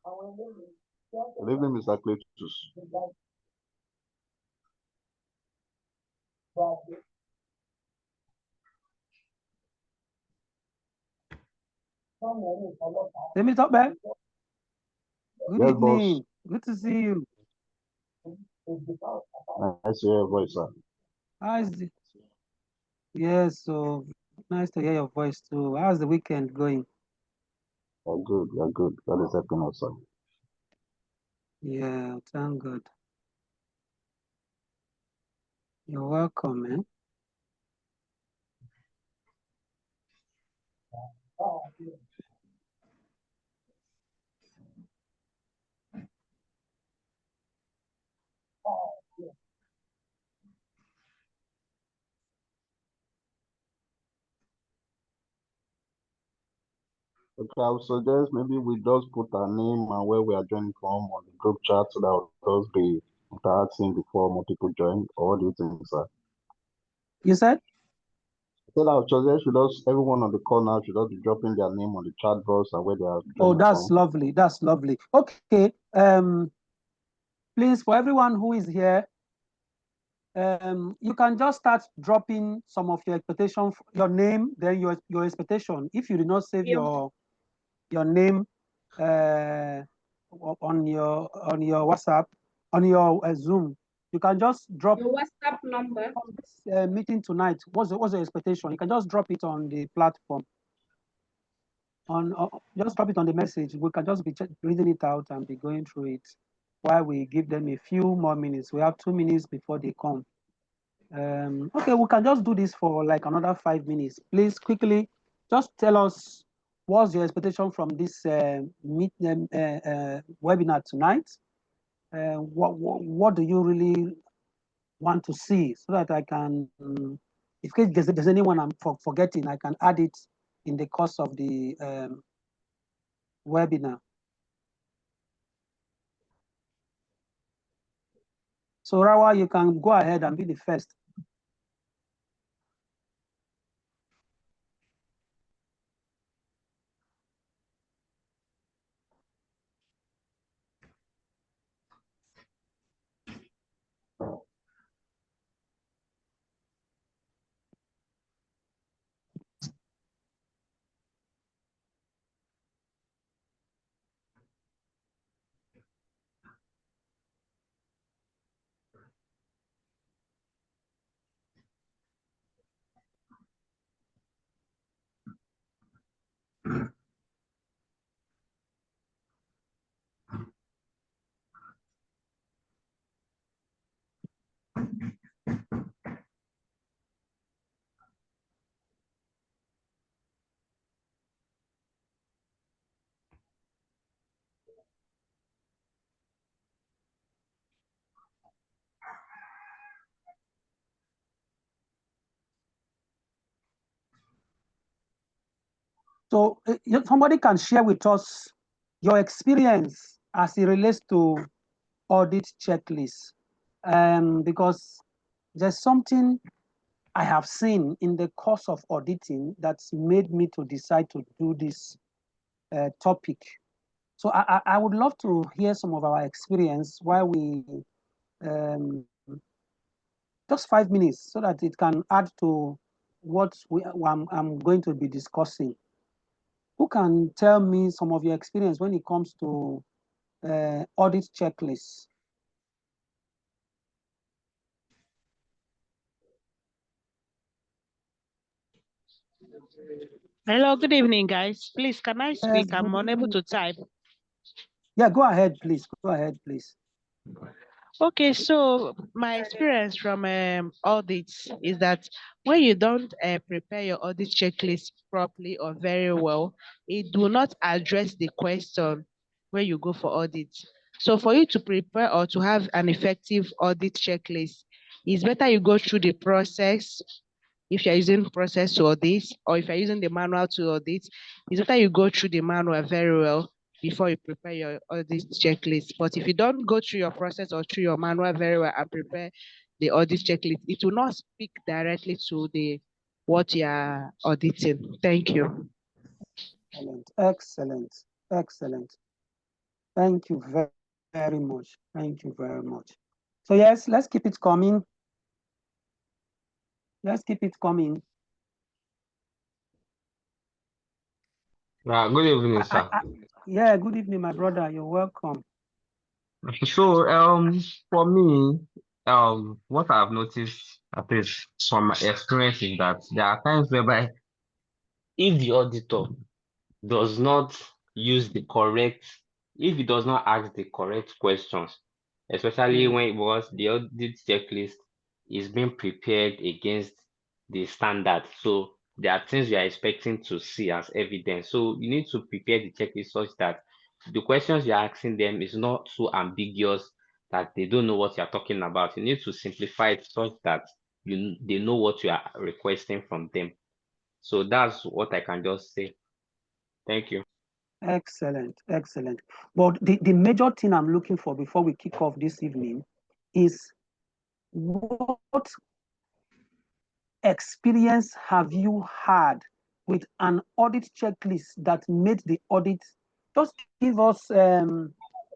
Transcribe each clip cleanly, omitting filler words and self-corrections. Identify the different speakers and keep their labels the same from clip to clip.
Speaker 1: Good evening, Mr. Cletus.
Speaker 2: Let me talk back. Good
Speaker 1: Yes,
Speaker 2: evening.
Speaker 1: boss.
Speaker 2: Good to see you.
Speaker 1: Nice to hear your voice, sir.
Speaker 2: How's the... Yes, so nice to hear your voice too. How's the weekend going?
Speaker 1: You're good. You're good. God is helping us, sir.
Speaker 2: Yeah, thank God. You're welcome, man.
Speaker 1: Okay, I would suggest maybe we just put our name and where we are joining from on the group chat so that we'll just be interacting before more people join. Or what do you think, sir?
Speaker 2: You said?
Speaker 1: So I would suggest everyone on the call now should just be dropping their name on the chat box and where they are
Speaker 2: Oh,
Speaker 1: joining
Speaker 2: that's
Speaker 1: from.
Speaker 2: lovely. That's lovely. Okay. Please, for everyone who is here, you can just start dropping some of your expectation, your name, then your expectation. If you did not save your name on your WhatsApp, on your Zoom, you can just drop
Speaker 3: your WhatsApp number.
Speaker 2: This meeting tonight. What's the expectation? You can just drop it on the platform. Just drop it on the message. We can just be reading it out and be going through it while we give them a few more minutes. We have 2 minutes before they come. Okay, we can just do this for like another 5 minutes. Please quickly just tell us what's your expectation from this webinar tonight. What do you really want to see, so that I can, if there's anyone I'm forgetting, I can add it in the course of the webinar. So Rawa, you can go ahead and be the first. So somebody can share with us your experience as it relates to audit checklist, because there's something I have seen in the course of auditing that's made me to decide to do this topic. So I would love to hear some of our experience while we, just 5 minutes, so that it can add to what I'm going to be discussing. Who can tell me some of your experience when it comes to audit checklists?
Speaker 4: Hello, good evening, guys. Please, can I speak?
Speaker 2: Yes,
Speaker 4: I'm unable to type.
Speaker 2: Yeah, go ahead, please. Go ahead, please.
Speaker 4: Okay, so my experience from audits is that when you don't prepare your audit checklist properly or very well, it do not address the question when you go for audit. So for you to prepare or to have an effective audit checklist, it's better you go through the process. If you're using process to audit, or if you're using the manual to audit, it's better you go through the manual very well before you prepare your audit checklist. But if you don't go through your process or through your manual very well and prepare the audit checklist, it will not speak directly to the what you are auditing. Thank you.
Speaker 2: Excellent, excellent, excellent. Thank you very much. Thank you very much. So yes, let's keep it coming. Let's keep it coming.
Speaker 3: Good evening, sir.
Speaker 2: Yeah, good evening, my brother. You're welcome.
Speaker 3: So, for me, what I've noticed, at least from my experience, is that there are times whereby if the auditor does not use the correct, if he does not ask the correct questions, especially when it was the audit checklist is being prepared against the standard. So there are things you are expecting to see as evidence. So you need to prepare the checklist such that the questions you're asking them is not so ambiguous that they don't know what you're talking about. You need to simplify it such that they know what you are requesting from them. So that's what I can just say. Thank you.
Speaker 2: Excellent, excellent. But the major thing I'm looking for before we kick off this evening is what experience have you had with an audit checklist that made the audit? Just give us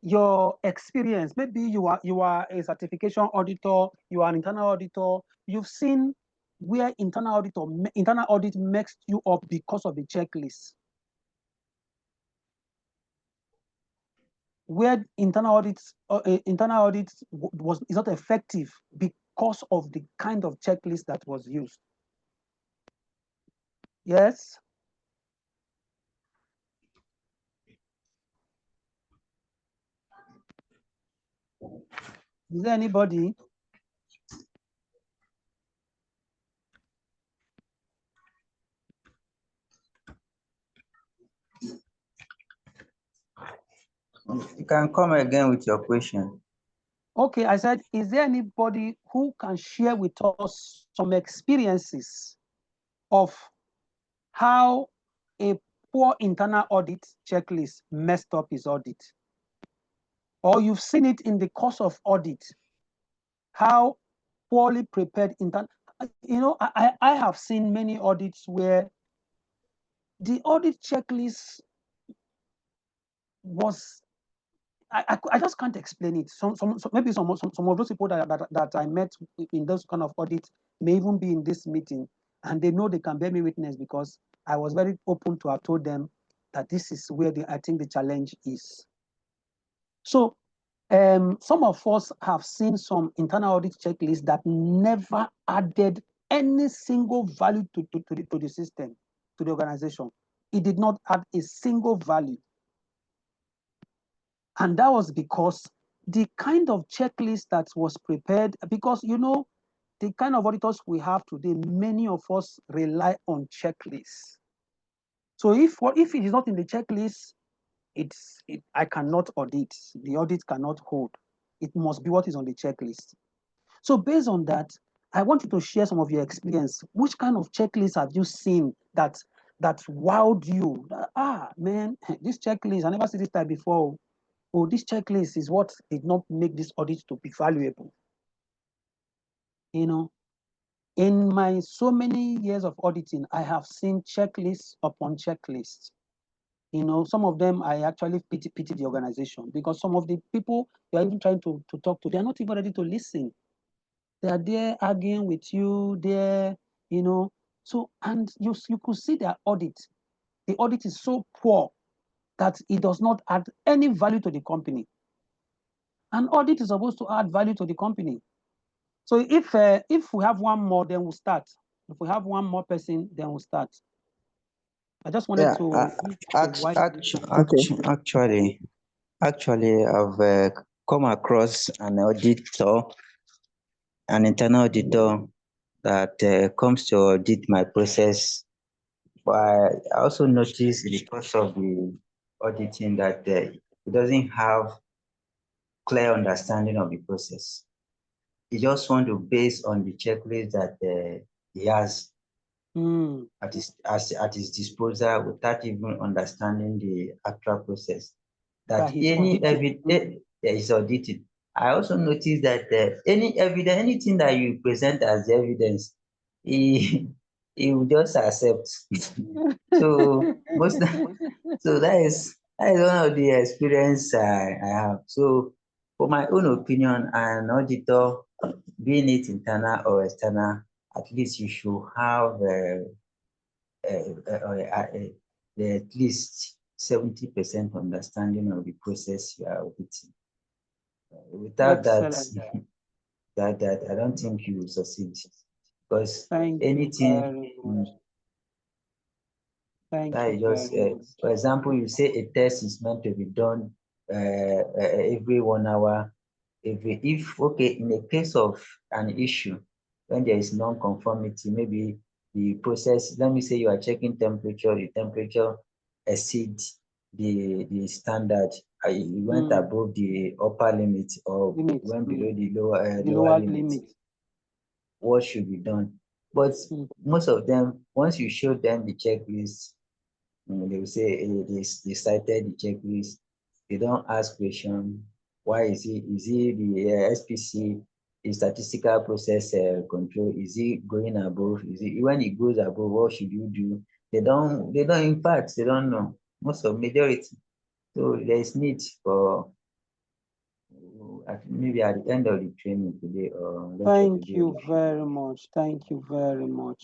Speaker 2: your experience. Maybe you are a certification auditor, you are an internal auditor. You've seen where internal audit messed you up because of the checklist. Where internal audit is not effective because of the kind of checklist that was used. Yes. Is there anybody?
Speaker 5: You can come again with your question.
Speaker 2: Okay, I said, is there anybody who can share with us some experiences of how a poor internal audit checklist messed up his audit? Or you've seen it in the course of audit, how poorly prepared internal, I have seen many audits where the audit checklist was, I just can't explain it. Maybe some of those people that I met in those kind of audits may even be in this meeting, and they know they can bear me witness because I was very open to have told them that this is where I think the challenge is. So some of us have seen some internal audit checklists that never added any single value to the system, to the organization. It did not add a single value. And that was because the kind of checklist that was prepared, because the kind of auditors we have today, many of us rely on checklists. So if it is not in the checklist, I cannot audit. The audit cannot hold. It must be what is on the checklist. So based on that, I want you to share some of your experience. Which kind of checklist have you seen that wowed you? Man, this checklist, I never seen this type before. Oh, this checklist is what did not make this audit to be valuable. In my so many years of auditing, I have seen checklists upon checklists. Some of them I actually pity the organization because some of the people you are even trying to talk to, they are not even ready to listen. They are there arguing with you, So, and you could see their audit. The audit is so poor that it does not add any value to the company. An audit is supposed to add value to the company. So if we have one more, then we'll start. If we have one more person, then we'll start. I just wanted to
Speaker 5: actually, I've come across an auditor, an internal auditor that comes to audit my process. But I also noticed in the course of the auditing that he doesn't have clear understanding of the process. He just want to base on the checklist that he has at his disposal without even understanding the actual process. That any evidence is audited. I also noticed that any evidence, anything that you present as evidence, he will just accept. So that is That is one of the experience I have. So, for my own opinion, an auditor, being it internal or external, at least you should have at least 70% understanding of the process you are auditing. Without that,
Speaker 2: Excellent.
Speaker 5: that I don't think you will succeed, because
Speaker 2: Thank you
Speaker 5: anything.
Speaker 2: very much. Thank
Speaker 5: That
Speaker 2: you
Speaker 5: is just,
Speaker 2: very much.
Speaker 5: for example, you say a test is meant to be done every 1 hour. If okay, in the case of an issue, when there is non-conformity, maybe the process, let me say you are checking temperature, the temperature exceeds the standard, you went above the upper limit or
Speaker 2: Limit.
Speaker 5: went below the
Speaker 2: The
Speaker 5: lower
Speaker 2: lower
Speaker 5: limit.
Speaker 2: limit.
Speaker 5: What should be done? But most of them, once you show them the checklist, they will say they cited the checklist. They don't ask question. Why is it the SPC, the statistical process control? Is it going above? Is it when it goes above? What should you do? They don't. In fact, they don't know. Most of majority. So there is need for maybe at the end of the training today or lecture
Speaker 2: Thank
Speaker 5: today.
Speaker 2: you very much. Thank you very much.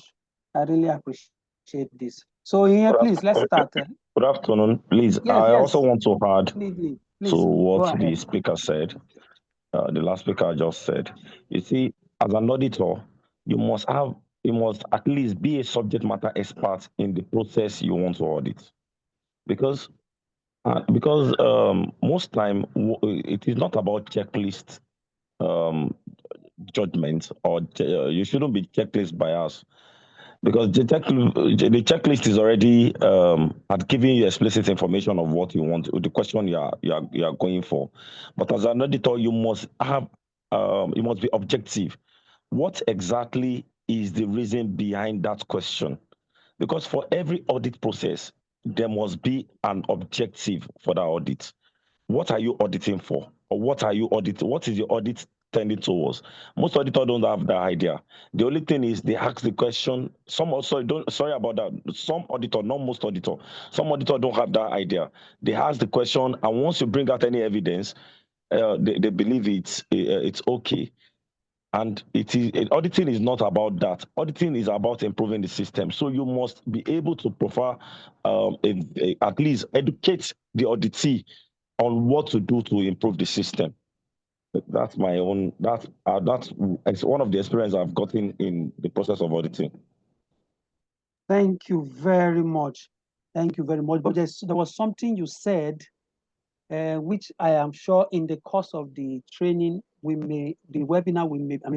Speaker 2: I really appreciate this. So here, please, let's start.
Speaker 6: Good afternoon. Please,
Speaker 2: Yes,
Speaker 6: I
Speaker 2: yes.
Speaker 6: also want to add
Speaker 2: Please,
Speaker 6: to what
Speaker 2: go
Speaker 6: the
Speaker 2: ahead.
Speaker 6: speaker said, the last speaker just said. You see, as an auditor, you must at least be a subject matter expert in the process you want to audit. Because most time it is not about checklist judgment, or you shouldn't be checklist bias, because the checklist is already had given you explicit information of what you want, the question you are going for. But as an auditor, you must be objective. What exactly is the reason behind that question? Because for every audit process, there must be an objective for that audit. What are you auditing for? Or what are you auditing? What is your audit tending towards? Most auditors don't have that idea. The only thing is they ask the question. Some also don't, sorry about that. Some auditor, not most auditor, some auditor don't have that idea. They ask the question, and once you bring out any evidence, they believe it's okay. And auditing is not about that. Auditing is about improving the system. So you must be able to profile, at least educate the auditee on what to do to improve the system. That's my own. It's one of the experience I've gotten in the process of auditing.
Speaker 2: Thank you very much. Thank you very much. But there was something you said, which I am sure in the course of the training, the webinar, I'm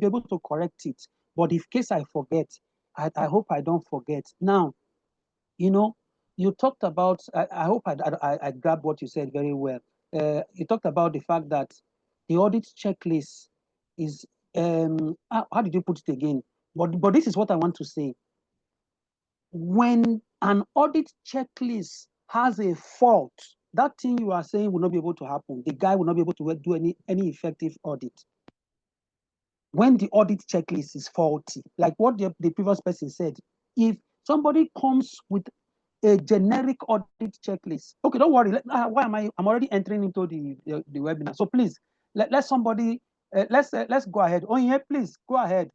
Speaker 2: able to correct it. But if case I forget, I hope I don't forget. Now, you talked about, I hope I grabbed what you said very well. You talked about the fact that the audit checklist is, how did you put it again? But this is what I want to say. When an audit checklist has a fault, that thing you are saying will not be able to happen. The guy will not be able to do any effective audit. When the audit checklist is faulty, like what the previous person said, if somebody comes with a generic audit checklist, okay, don't worry. Why am I'm already entering into the webinar. So please, let somebody, let's go ahead. Oh yeah, please go ahead.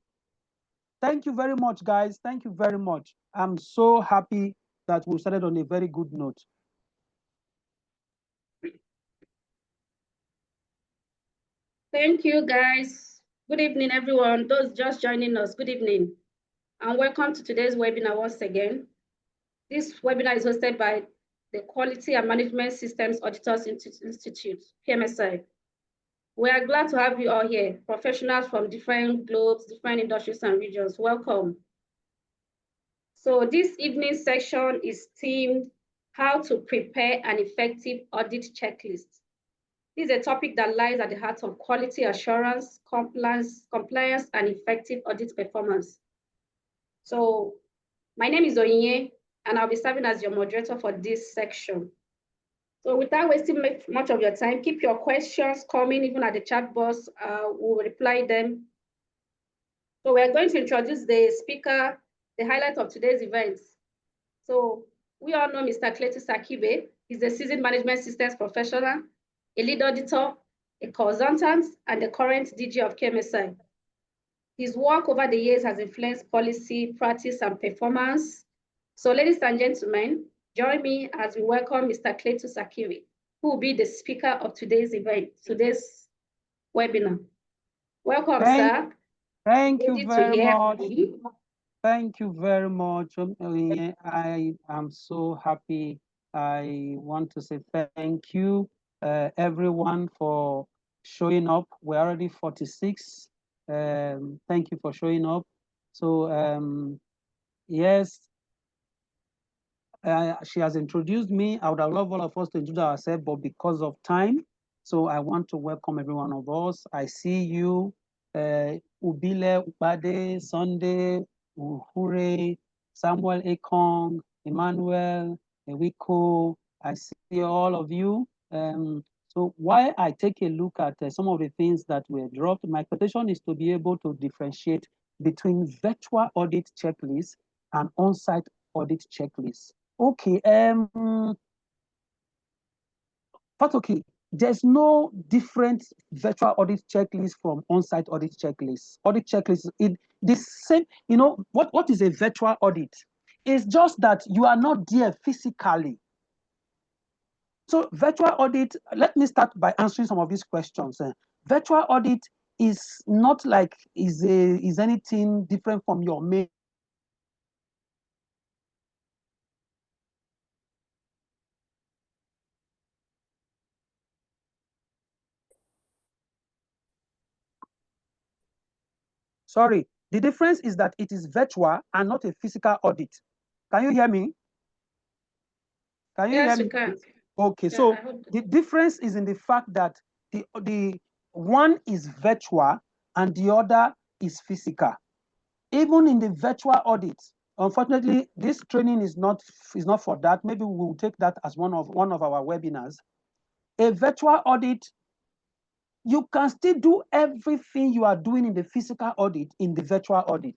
Speaker 2: Thank you very much, guys. Thank you very much. I'm so happy that we started on a very good note.
Speaker 7: Thank you, guys. Good evening, everyone. Those just joining us, good evening. And welcome to today's webinar once again. This webinar is hosted by the Quality and Management Systems Auditors Institute, QMSAI. We are glad to have you all here, professionals from different globes, different industries and regions. Welcome. So this evening's section is themed How to Prepare an Effective Audit Checklist. This is a topic that lies at the heart of quality assurance, compliance, and effective audit performance. So my name is Oyinye, and I'll be serving as your moderator for this section. So without wasting much of your time, keep your questions coming, even at the chat box. We'll reply them. So we're going to introduce the speaker, the highlight of today's event. So We all know Mr. Cletus Akhigbe. He's a seasoned management systems professional, a lead auditor, a consultant, and the current DG of QMSAI. His work over the years has influenced policy, practice, and performance. So, ladies and gentlemen, join me as we welcome Mr. Cletus Akhigbe, who will be the speaker of today's event, today's webinar. Welcome, sir.
Speaker 2: Thank you
Speaker 7: Ready to
Speaker 2: very
Speaker 7: hear
Speaker 2: much.
Speaker 7: from you.
Speaker 2: Thank you very much. I am so happy. I want to say thank you, everyone, for showing up. We're already 46. Thank you for showing up. So, yes, she has introduced me. I would have loved all of us to introduce ourselves, but because of time, so I want to welcome every one of us. I see you, Ubile, Ubade, Sunday, Uhure, Samuel Ekong, Emmanuel, Ewiko. I see all of you. So while I take a look at some of the things that were dropped, my expectation is to be able to differentiate between virtual audit checklists and on-site audit checklists. Okay, but okay, there's no different virtual audit checklist from on-site audit checklists. Audit checklists, the same, you know, what is a virtual audit? It's just that you are not there physically. So virtual audit, let me start by answering some of these questions. Virtual audit is not like, is anything different from your main. Sorry, the difference is that it is virtual and not a physical audit. Can you hear me? Can you
Speaker 7: Yes,
Speaker 2: hear
Speaker 7: you
Speaker 2: me?
Speaker 7: can.
Speaker 2: Okay,
Speaker 7: Yeah,
Speaker 2: so the difference is in the fact that the one is virtual and the other is physical. Even in the virtual audit, unfortunately, this training is not for that. Maybe we will take that as one of our webinars. A virtual audit, you can still do everything you are doing in the physical audit in the virtual audit.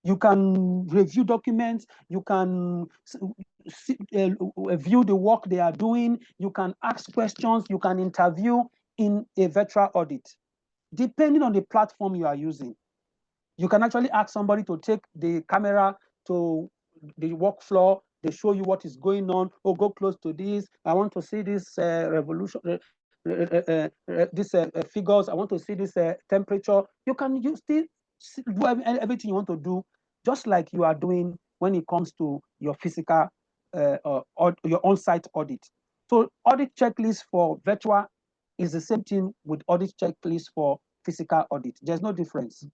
Speaker 2: You can review documents, you can view the work they are doing, you can ask questions, you can interview in a virtual audit, depending on the platform you are using. You can actually ask somebody to take the camera to the work floor, they show you what is going on, or go close to this, I want to see this figures, I want to see this temperature. You can still do everything you want to do, just like you are doing when it comes to your physical or your on-site audit. So audit checklist for virtual is the same thing with audit checklist for physical audit. There's no difference.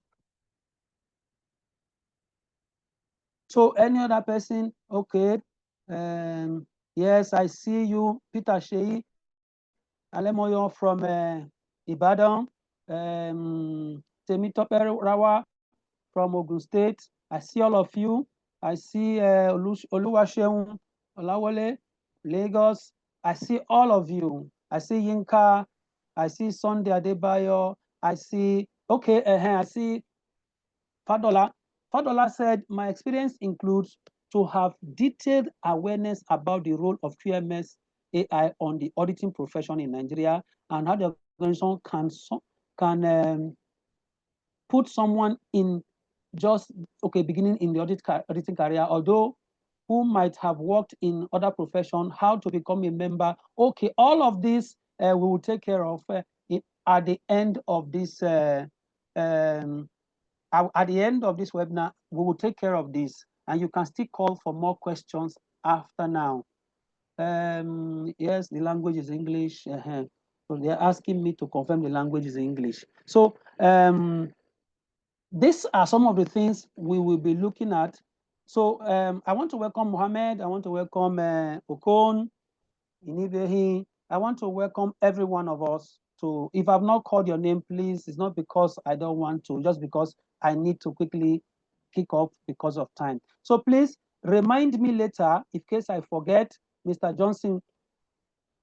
Speaker 2: So any other person? Okay. Yes, I see you, Peter Shei Alemoyo from Ibadan. Temitope Rawa from Ogun State. I see all of you. I see Oluwaseun Olawole, Lagos. I see all of you. I see Yinka. I see Sunday Adebayo. I see, okay, I see Fadola. Fadola said, my experience includes to have detailed awareness about the role of QMSAI on the auditing profession in Nigeria and how the organization can put someone in just, okay, beginning in the auditing career, although who might have worked in other profession, how to become a member. Okay, all of this we will take care of at the end of this at the end of this webinar. We will take care of this, and you can still call for more questions after now. Yes, the language is English. So they're asking me to confirm the language is English. So these are some of the things we will be looking at. So I want to welcome Mohammed. I want to welcome Okon, Inibehi. I want to welcome every one of us to, if I've not called your name, please, it's not because I don't want to, just because I need to quickly kick off because of time. So please remind me later, in case I forget, Mr. Johnson,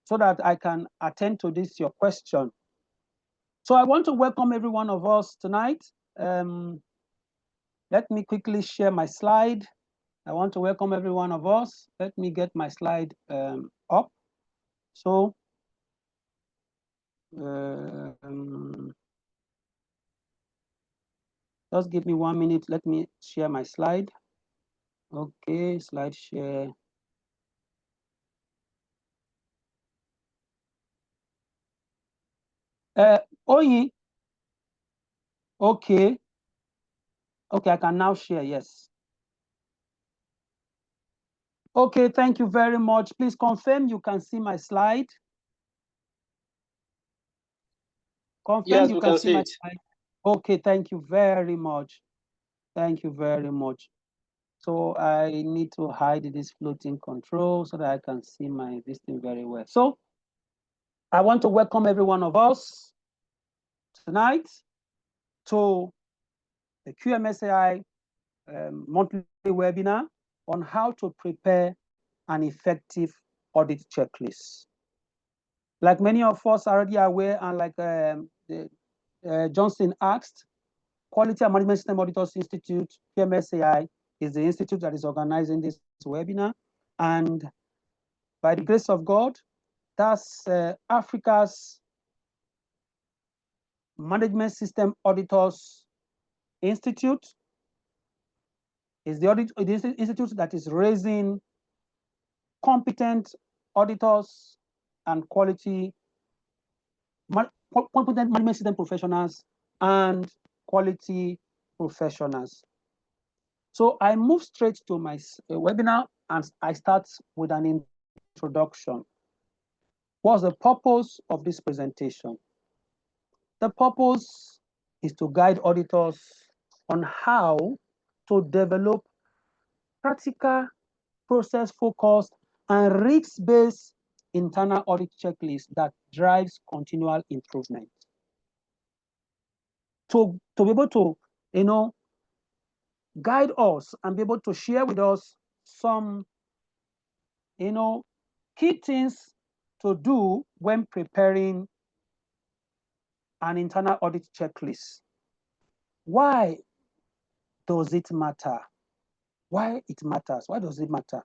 Speaker 2: so that I can attend to this, your question. So I want to welcome every one of us tonight. Let me quickly share my slide. I want to welcome every one of us. Let me get my slide up. So, just give me 1 minute. Let me share my slide. Okay, slide share. Oyi. Okay. Okay, I can now share, yes. Okay, thank you very much. Please confirm you can see my slide. Confirm
Speaker 8: yes,
Speaker 2: you
Speaker 8: we
Speaker 2: can
Speaker 8: can
Speaker 2: see
Speaker 8: see
Speaker 2: my
Speaker 8: it.
Speaker 2: slide. Okay, thank you very much. Thank you very much. So I need to hide this floating control so that I can see my this thing very well. So I want to welcome every one of us tonight to the QMSAI monthly webinar on how to prepare an effective audit checklist. Like many of us are already aware, and like Johnson asked, Quality and Management System Auditors Institute, QMSAI, is the institute that is organizing this webinar. And by the grace of God, that's Africa's Management System Auditors Institute. Is the institute that is raising competent auditors and competent management system professionals and quality professionals. So I move straight to my webinar and I start with an introduction. What's the purpose of this presentation? The purpose is to guide auditors on how to develop practical, process-focused, and risk-based internal audit checklist that drives continual improvement. To be able to, guide us and be able to share with us some, key things to do when preparing an internal audit checklist. Why does it matter? Why it matters? Why does it matter?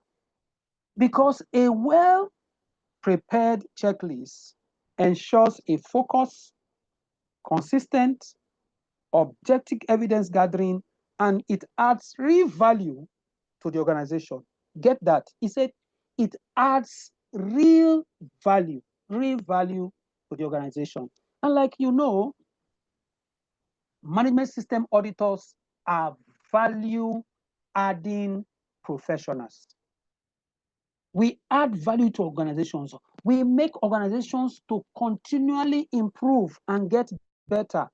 Speaker 2: Because a well-prepared checklist ensures a focused, consistent, objective evidence gathering, and it adds real value to the organization. Get that? He said it adds real value to the organization. And like you know, management system auditors are value-adding professionals. We add value to organizations. We make organizations to continually improve and get better.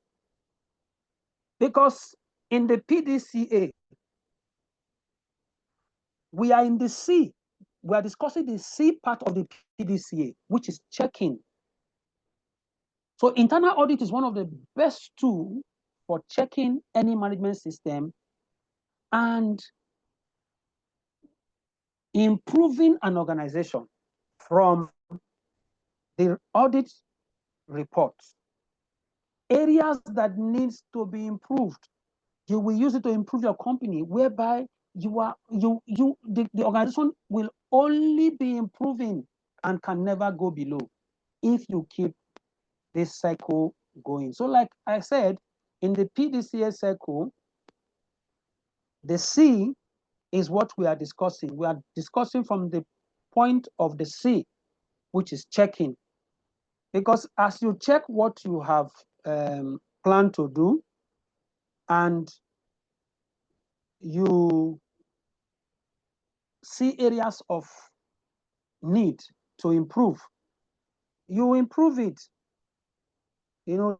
Speaker 2: Because in the PDCA, we are in the C. We are discussing the C part of the PDCA, which is checking. So internal audit is one of the best tools for checking any management system and improving an organization from the audit reports. Areas that needs to be improved, you will use it to improve your company, whereby the organization will only be improving and can never go below if you keep this cycle going. So like I said, in the PDCA cycle, the C is what we are discussing. We are discussing from the point of the C, which is checking. Because as you check what you have planned to do, and you see areas of need to improve, you improve it.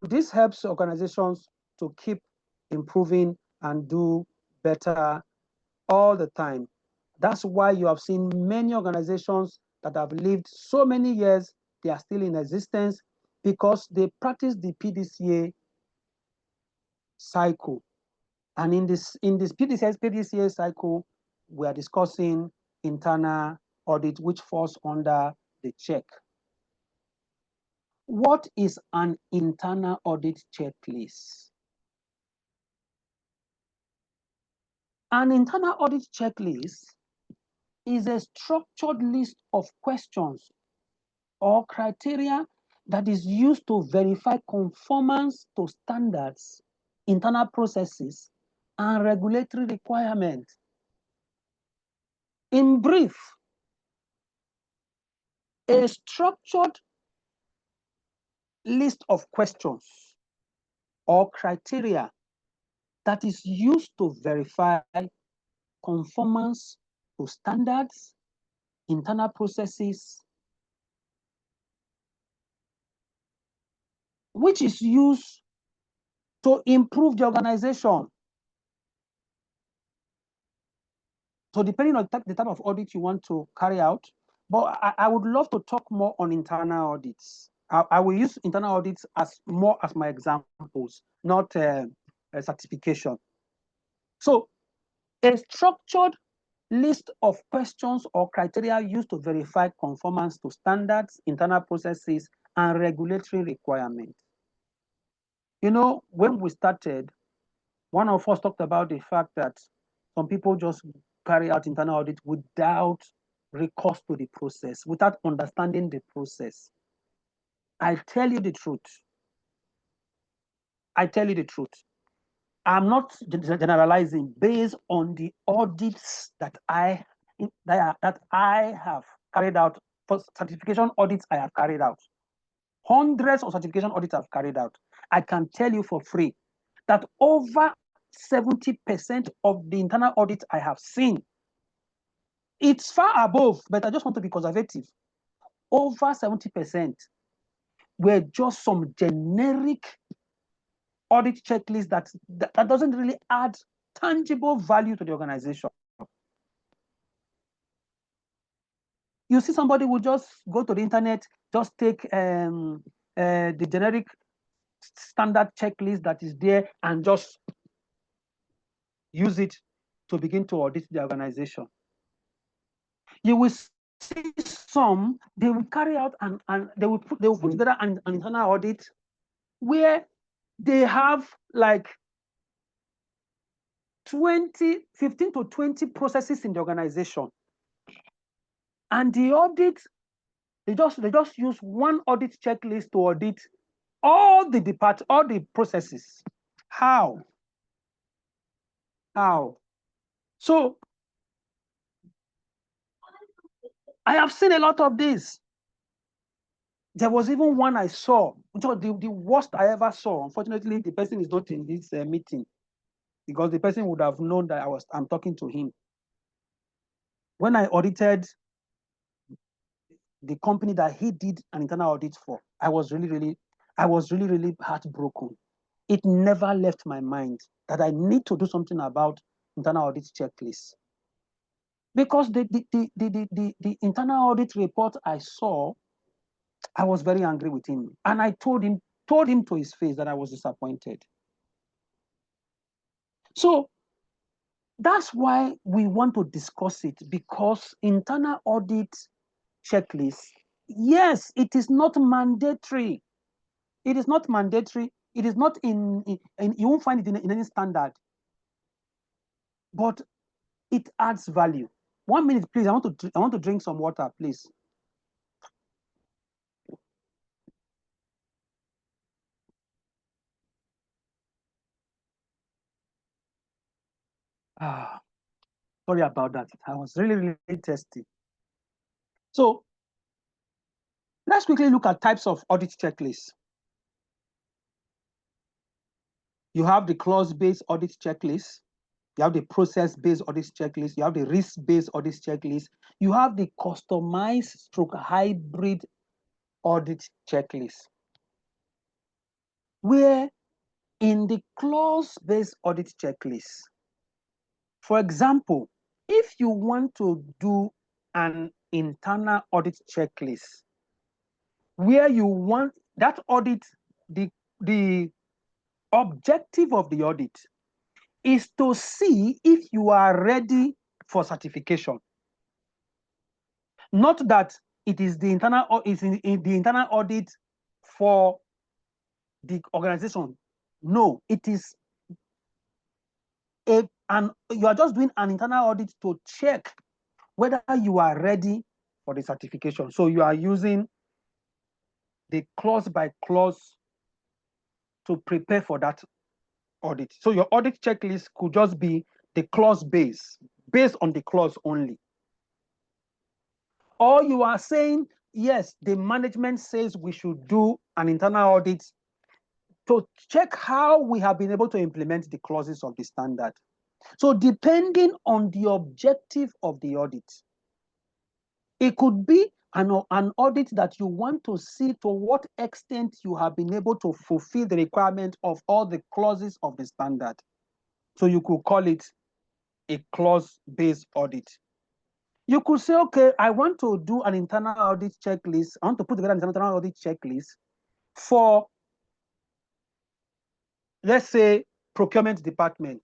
Speaker 2: This helps organizations to keep improving and do better all the time. That's why you have seen many organizations that have lived so many years, they are still in existence because they practice the PDCA cycle. And in this PDCA cycle, we are discussing internal audit, which falls under the check. What is an internal audit checklist? An internal audit checklist is a structured list of questions or criteria that is used to verify conformance to standards, internal processes, and regulatory requirements. In brief, a structured list of questions or criteria that is used to verify conformance to standards, internal processes, which is used to improve the organization. So depending on the type of audit you want to carry out, but I would love to talk more on internal audits. I will use internal audits as more as my examples, not a certification. So a structured list of questions or criteria used to verify conformance to standards, internal processes, and regulatory requirements. You know, when we started, one of us talked about the fact that some people just carry out internal audit without recourse to the process, without understanding the process. I tell you the truth. I tell you the truth. I'm not generalizing based on the audits that I have carried out, for certification audits I have carried out. Hundreds of certification audits I've carried out. I can tell you for free that over 70% of the internal audits I have seen, it's far above, but I just want to be conservative. Over 70% were just some generic audit checklist that doesn't really add tangible value to the organization. You see somebody will just go to the internet, just take the generic standard checklist that is there and just use it to begin to audit the organization. You will see some, they will carry out and they will put together an internal audit where they have like 15 to 20 processes in the organization. And the audit, they just use one audit checklist to audit all the processes. How? So I have seen a lot of this. There was even one I saw, which was the worst I ever saw. Unfortunately, the person is not in this meeting because the person would have known that I'm talking to him. When I audited the company that he did an internal audit for, I was really heartbroken. It never left my mind that I need to do something about internal audit checklists. Because the internal audit report I saw, I was very angry with him. And I told him to his face that I was disappointed. So that's why we want to discuss it, because internal audit checklist, yes, it is not mandatory. It is not mandatory. It is not in you won't find it in any standard. But it adds value. 1 minute, please. I want to drink some water, please. Sorry about that. I was really thirsty. So let's quickly look at types of audit checklists. You have the clause-based audit checklist. You have the process-based audit checklist. You have the risk-based audit checklist. You have the customized / hybrid audit checklist, where in the clause-based audit checklist, for example, if you want to do an internal audit checklist where you want that audit, the objective of the audit is to see if you are ready for certification. Not that it is the internal audit for the organization. No, it is a and you are just doing an internal audit to check whether you are ready for the certification. So you are using the clause by clause to prepare for that audit. So your audit checklist could just be the clause based on the clause only. Or you are saying, yes, the management says we should do an internal audit to check how we have been able to implement the clauses of the standard. So depending on the objective of the audit, it could be an audit that you want to see to what extent you have been able to fulfill the requirement of all the clauses of the standard. So you could call it a clause-based audit. You could say, okay, I want to do an internal audit checklist. I want to put together an internal audit checklist for, let's say, procurement department.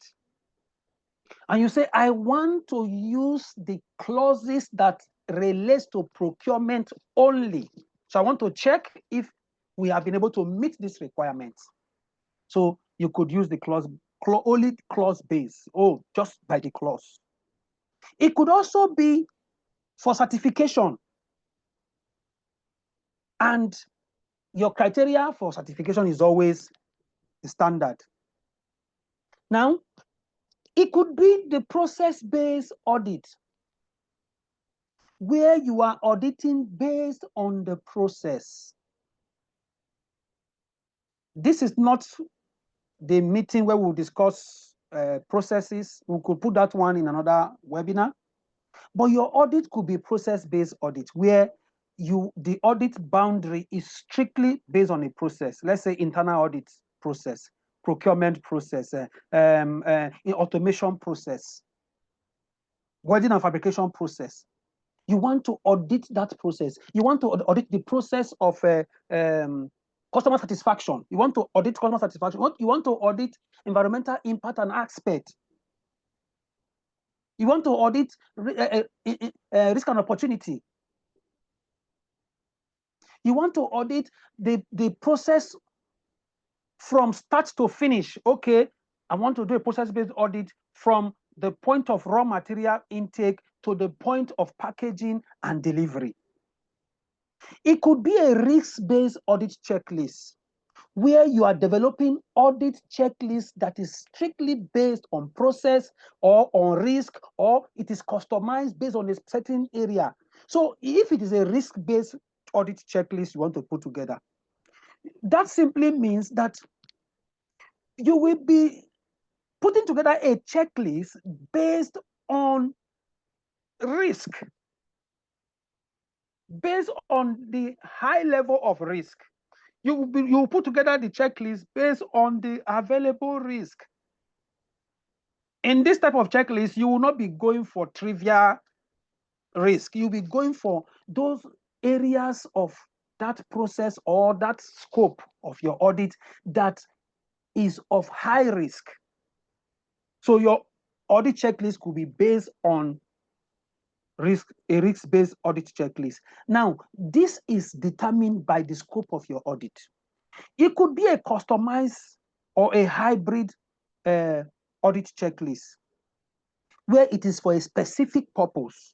Speaker 2: And you say, I want to use the clauses that relates to procurement only. So I want to check if we have been able to meet these requirements. So you could use the only clause base, just by the clause. It could also be for certification. And your criteria for certification is always the standard. Now, it could be the process-based audit, where you are auditing based on the process. This is not the meeting where we'll discuss processes. We could put that one in another webinar. But your audit could be process-based audit, where the audit boundary is strictly based on a process. Let's say internal audit process, procurement process, automation process, welding and fabrication process. You want to audit that process. You want to audit the process of customer satisfaction. You want to audit customer satisfaction. You want to audit environmental impact and aspect. You want to audit risk and opportunity. You want to audit the process from start to finish. Okay, I want to do a process-based audit from the point of raw material intake to the point of packaging and delivery. It could be a risk-based audit checklist, where you are developing audit checklist that is strictly based on process or on risk, or it is customized based on a certain area. So if it is a risk-based audit checklist you want to put together, that simply means that you will be putting together a checklist based on risk, based on the high level of risk. You will put together the checklist based on the available risk. In this type of checklist, you will not be going for trivial risk. You'll be going for those areas of that process or that scope of your audit that is of high risk. So your audit checklist could be based on a risk-based audit checklist. Now, this is determined by the scope of your audit. It could be a customized or a hybrid audit checklist, where it is for a specific purpose,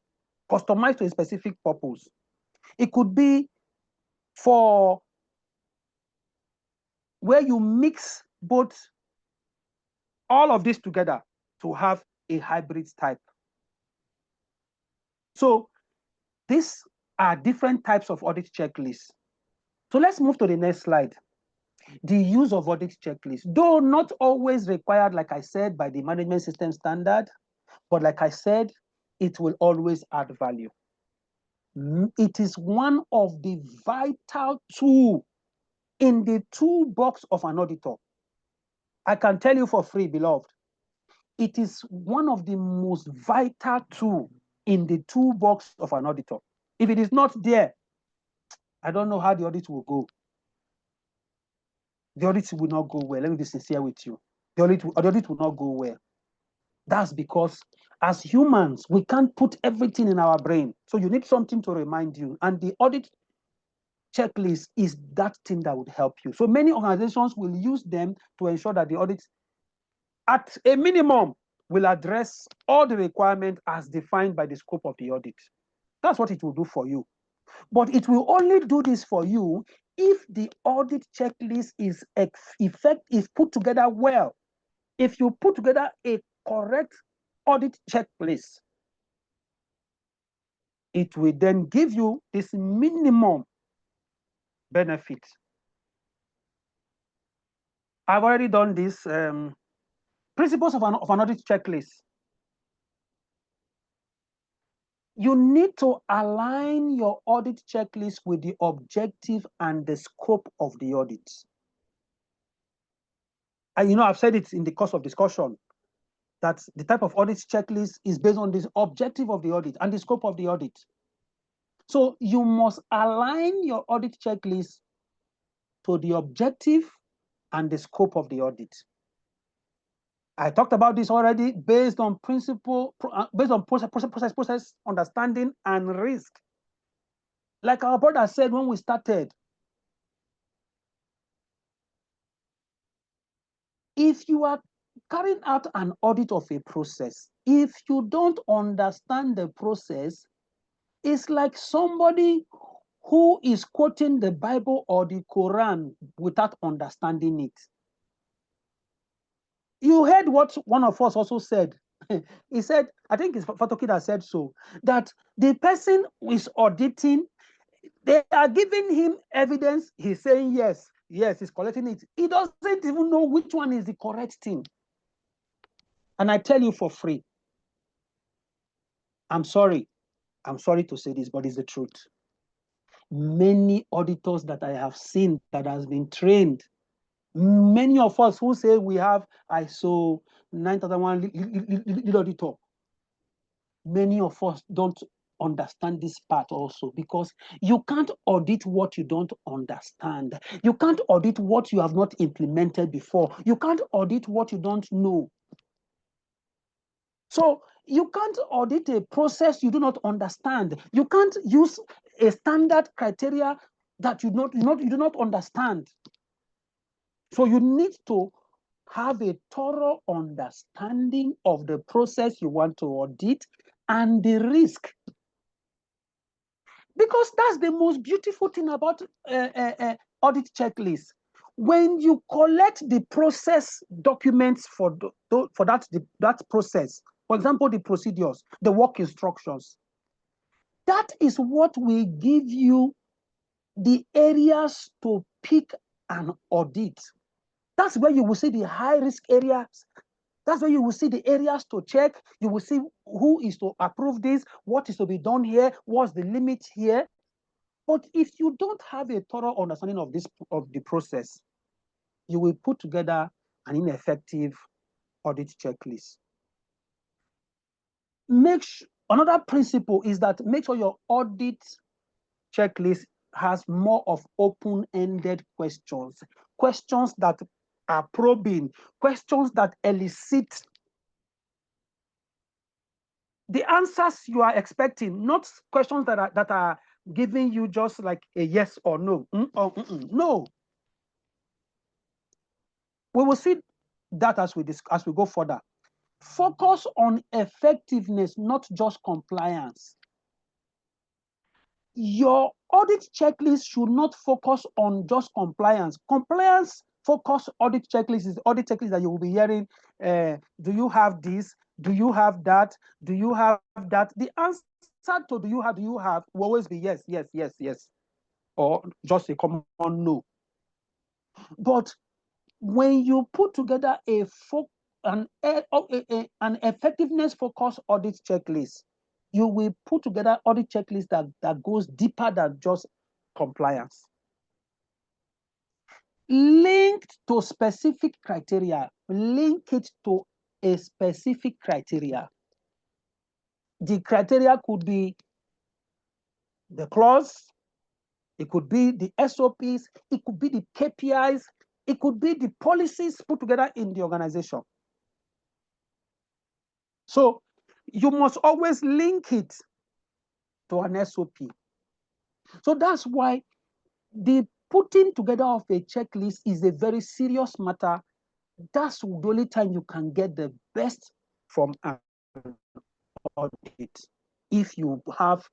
Speaker 2: customized to a specific purpose. It could be for where you mix both all of this together to have a hybrid type. So these are different types of audit checklists. So let's move to the next slide. The use of audit checklists, though not always required, like I said, by the management system standard, but like I said, it will always add value. It is one of the vital tools in the toolbox of an auditor. I can tell you for free, beloved, it is one of the most vital tools in the toolbox of an auditor. If it is not there, I don't know how the audit will go. The audit will not go well. Let me be sincere with you. The audit will not go well. That's because as humans, we can't put everything in our brain. So you need something to remind you. And the audit checklist is that thing that would help you. So many organizations will use them to ensure that the audit, at a minimum, will address all the requirements as defined by the scope of the audit. That's what it will do for you. But it will only do this for you if the audit checklist is put together well. If you put together a correct audit checklist, it will then give you this minimum benefit. I've already done this. Principles of an audit checklist. You need to align your audit checklist with the objective and the scope of the audit. And I've said it in the course of discussion that the type of audit checklist is based on the objective of the audit and the scope of the audit. So you must align your audit checklist to the objective and the scope of the audit. I talked about this already based on process, understanding, and risk. Like our brother said when we started, if you are carrying out an audit of a process, if you don't understand the process, it's like somebody who is quoting the Bible or the Quran without understanding it. You heard what one of us also said. He said, I think it's Fatoki that said so, that the person who is auditing, they are giving him evidence. He's saying yes, he's collecting it. He doesn't even know which one is the correct thing. And I tell you for free, I'm sorry to say this, but it's the truth. Many auditors that I have seen that has been trained, many of us who say we have ISO 9001 lead auditor, many of us don't understand this part also, because you can't audit what you don't understand. You can't audit what you have not implemented before. You can't audit what you don't know. So you can't audit a process you do not understand. You can't use a standard criteria that you do not understand. So you need to have a thorough understanding of the process you want to audit and the risk. Because that's the most beautiful thing about audit checklist. When you collect the process documents for that process, for example, the procedures, the work instructions, that is what will give you the areas to pick and audit. That's where you will see the high risk areas. That's where you will see the areas to check. You will see who is to approve this, what is to be done here, what's the limit here. But if you don't have a thorough understanding of the process, you will put together an ineffective audit checklist. Another principle is that make sure your audit checklist has more of open-ended questions, questions that are probing, questions that elicit the answers you are expecting, not questions that are giving you just like a yes or no. No. We will see that as we go further. Focus on effectiveness, not just compliance. Your audit checklist should not focus on just compliance. Compliance focused audit checklist is the audit checklist that you will be hearing. Do you have this? Do you have that? Do you have that? The answer to do you have will always be yes, yes, yes, yes, or just a common no. But when you put together an effectiveness focused audit checklist, you will put together audit checklist that goes deeper than just compliance. Linked to specific criteria, link it to a specific criteria. The criteria could be the clause, it could be the SOPs, it could be the KPIs, it could be the policies put together in the organization. So you must always link it to an SOP. So that's why the putting together of a checklist is a very serious matter. That's the only time you can get the best from an audit if you have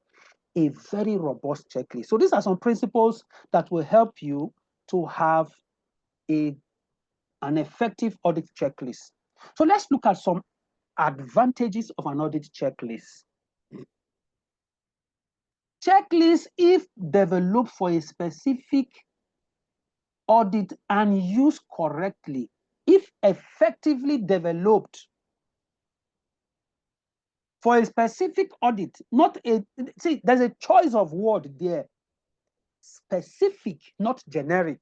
Speaker 2: a very robust checklist. So these are some principles that will help you to have an effective audit checklist. So let's look at some advantages of an audit checklist. Checklist, if developed for a specific audit and used correctly, if effectively developed for a specific audit, not a, see, there's a choice of word there. Specific, not generic.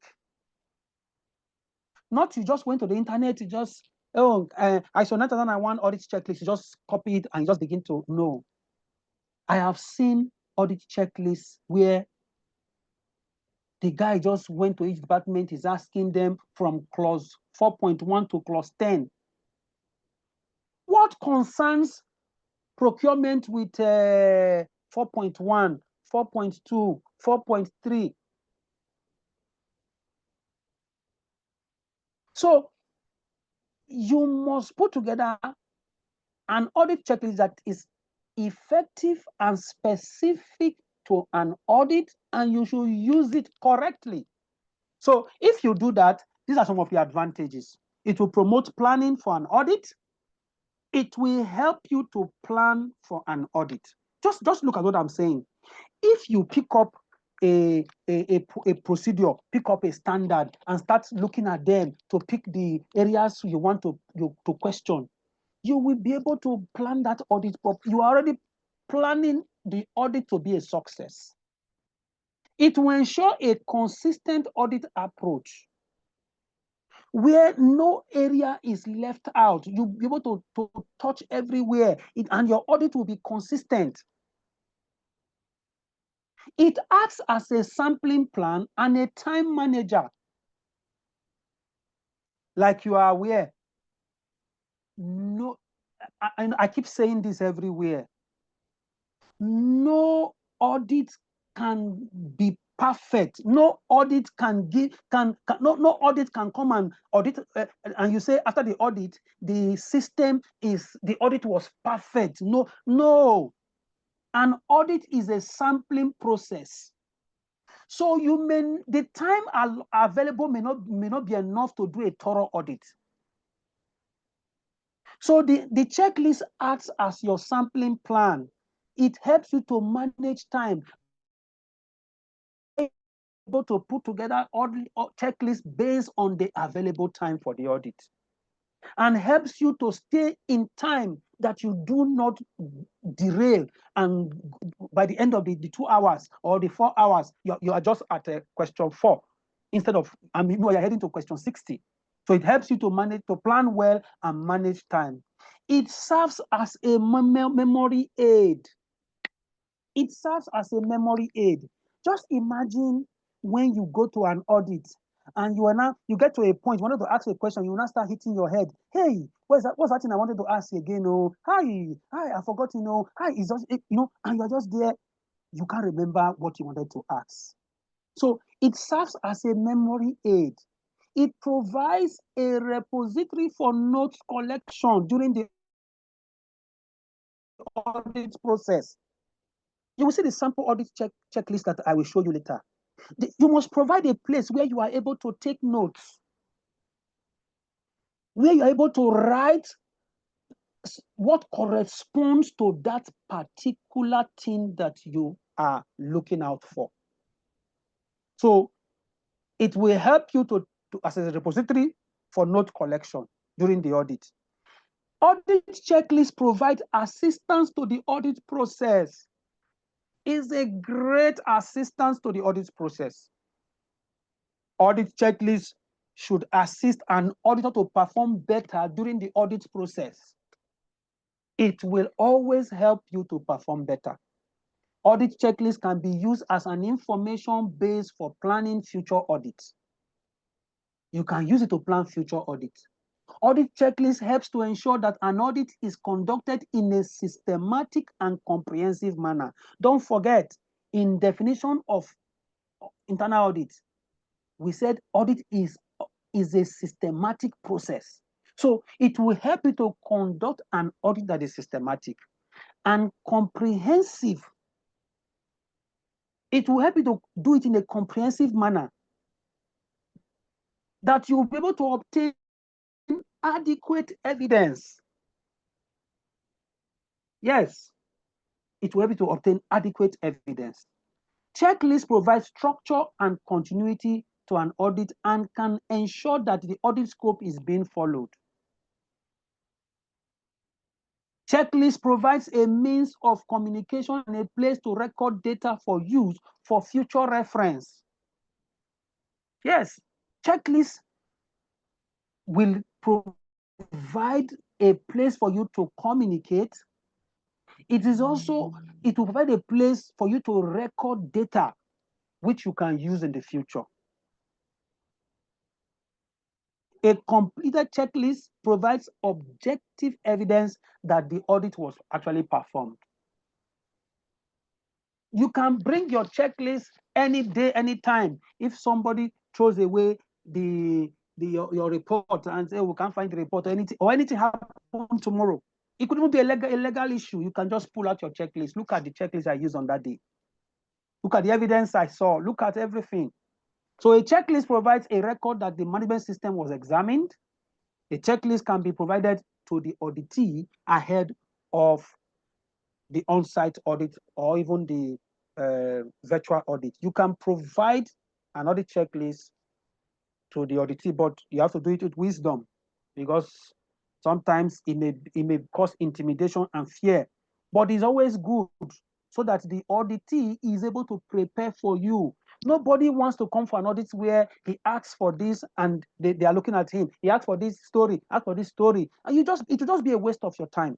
Speaker 2: Not you just went to the internet, you just, oh, ISO 9001 audit checklist, you just copy it and you just begin to know. I have seen audit checklists where the guy just went to each department, is asking them from clause 4.1 to clause 10. What concerns procurement with 4.1, 4.2, 4.3? So you must put together an audit checklist that is effective and specific to an audit, and you should use it correctly. So if you do that, these are some of the advantages. It will promote planning for an audit. It will help you to plan for an audit. Just look at what I'm saying. If you pick up a procedure, pick up a standard and start looking at them to pick the areas you want to question, you will be able to plan that audit. You are already planning the audit to be a success. It will ensure a consistent audit approach where no area is left out. You'll be able to touch everywhere, and your audit will be consistent. It acts as a sampling plan and a time manager. Like you are aware, no, I keep saying this everywhere. No audit can be perfect. No audit can no audit can come and audit and you say after the audit the audit was perfect. No. An audit is a sampling process. So the time available may not be enough to do a thorough audit. So the checklist acts as your sampling plan. It helps you to manage time, able to put together audit checklist based on the available time for the audit, and helps you to stay in time that you do not derail, and by the end of the 2 hours or the 4 hours, you are just at question 4 instead of, you're heading to question 60. So it helps you to plan well and manage time. It serves as a memory aid. It serves as a memory aid. Just imagine when you go to an audit and you get to a point, you wanted to ask a question, you now start hitting your head. Hey, what's that thing I wanted to ask you again? Oh, hi, I forgot, hi, it's just, and you're just there, you can't remember what you wanted to ask. So it serves as a memory aid. It provides a repository for notes collection during the audit process. You will see the sample audit checklist that I will show you later. You must provide a place where you are able to take notes, where you are able to write what corresponds to that particular thing that you are looking out for. So it will help you to as a repository for note collection during the audit. Audit checklists provide assistance to the audit process. Is a great assistance to the audit process. Audit checklists should assist an auditor to perform better during the audit process. It will always help you to perform better. Audit checklists can be used as an information base for planning future audits. You can use it to plan future audits. Audit checklist helps to ensure that an audit is conducted in a systematic and comprehensive manner. Don't forget, in definition of internal audit, we said audit is a systematic process. So it will help you to conduct an audit that is systematic and comprehensive. It will help you to do it in a comprehensive manner that you'll be able to obtain adequate evidence. Yes, it will help you to obtain adequate evidence. Checklist provides structure and continuity to an audit and can ensure that the audit scope is being followed. Checklist provides a means of communication and a place to record data for use for future reference. Yes, checklist will provide a place for you to communicate. It will provide a place for you to record data which you can use in the future. A completed checklist provides objective evidence that the audit was actually performed. You can bring your checklist any day, anytime. If somebody throws away your report and say, we can't find the report, or anything happen tomorrow, it could even be a legal issue. You can just pull out your checklist. Look at the checklist I used on that day. Look at the evidence I saw. Look at everything. So a checklist provides a record that the management system was examined. A checklist can be provided to the auditee ahead of the on-site audit or even the virtual audit. You can provide an audit checklist to the auditee, but you have to do it with wisdom, because sometimes it may cause intimidation and fear. But it's always good so that the auditee is able to prepare for you. Nobody wants to come for an audit where he asks for this and they are looking at him. He asks for this story, ask for this story, and it will just be a waste of your time.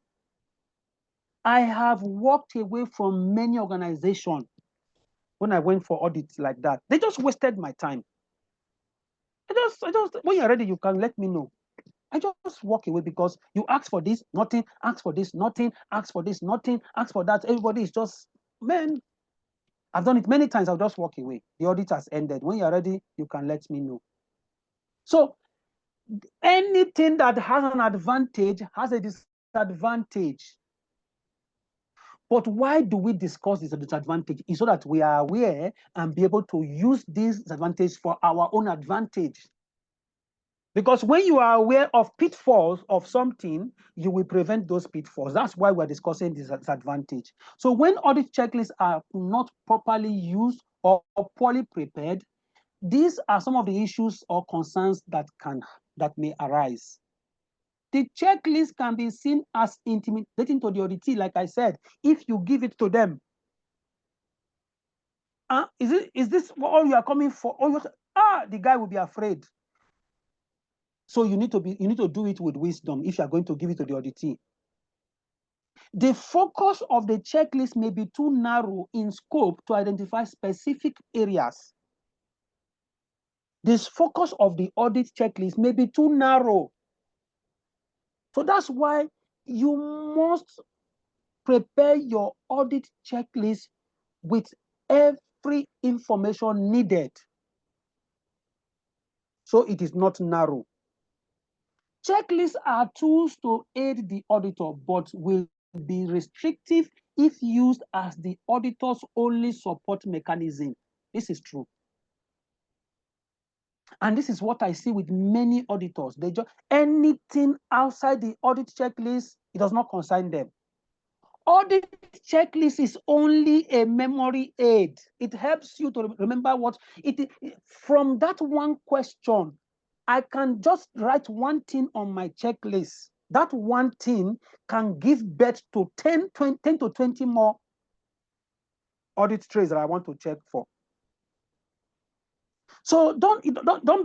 Speaker 2: I have walked away from many organizations when I went for audits like that. They just wasted my time. When you're ready, you can let me know. I just walk away because you ask for this, nothing, ask for this, nothing, ask for this, nothing, ask for that. Everybody is just, man, I've done it many times. I'll just walk away. The audit has ended. When you're ready, you can let me know. So anything that has an advantage has a disadvantage. But why do we discuss this disadvantage? It's so that we are aware and be able to use this disadvantage for our own advantage. Because when you are aware of pitfalls of something, you will prevent those pitfalls. That's why we're discussing this disadvantage. So when audit checklists are not properly used or poorly prepared, these are some of the issues or concerns that may arise. The checklist can be seen as intimidating to the auditee, like I said, if you give it to them. Is this all you are coming for? The guy will be afraid. So you need to do it with wisdom if you are going to give it to the auditee. The focus of the checklist may be too narrow in scope to identify specific areas. This focus of the audit checklist may be too narrow. So that's why you must prepare your audit checklist with every information needed, so it is not narrow. Checklists are tools to aid the auditor, but will be restrictive if used as the auditor's only support mechanism. This is true. And this is what I see with many auditors. They just anything outside the audit checklist, it does not concern them. Audit checklist is only a memory aid. It helps you to remember what from that one question. I can just write one thing on my checklist. That one thing can give birth to 10 to 20 more audit trails that I want to check for. So don't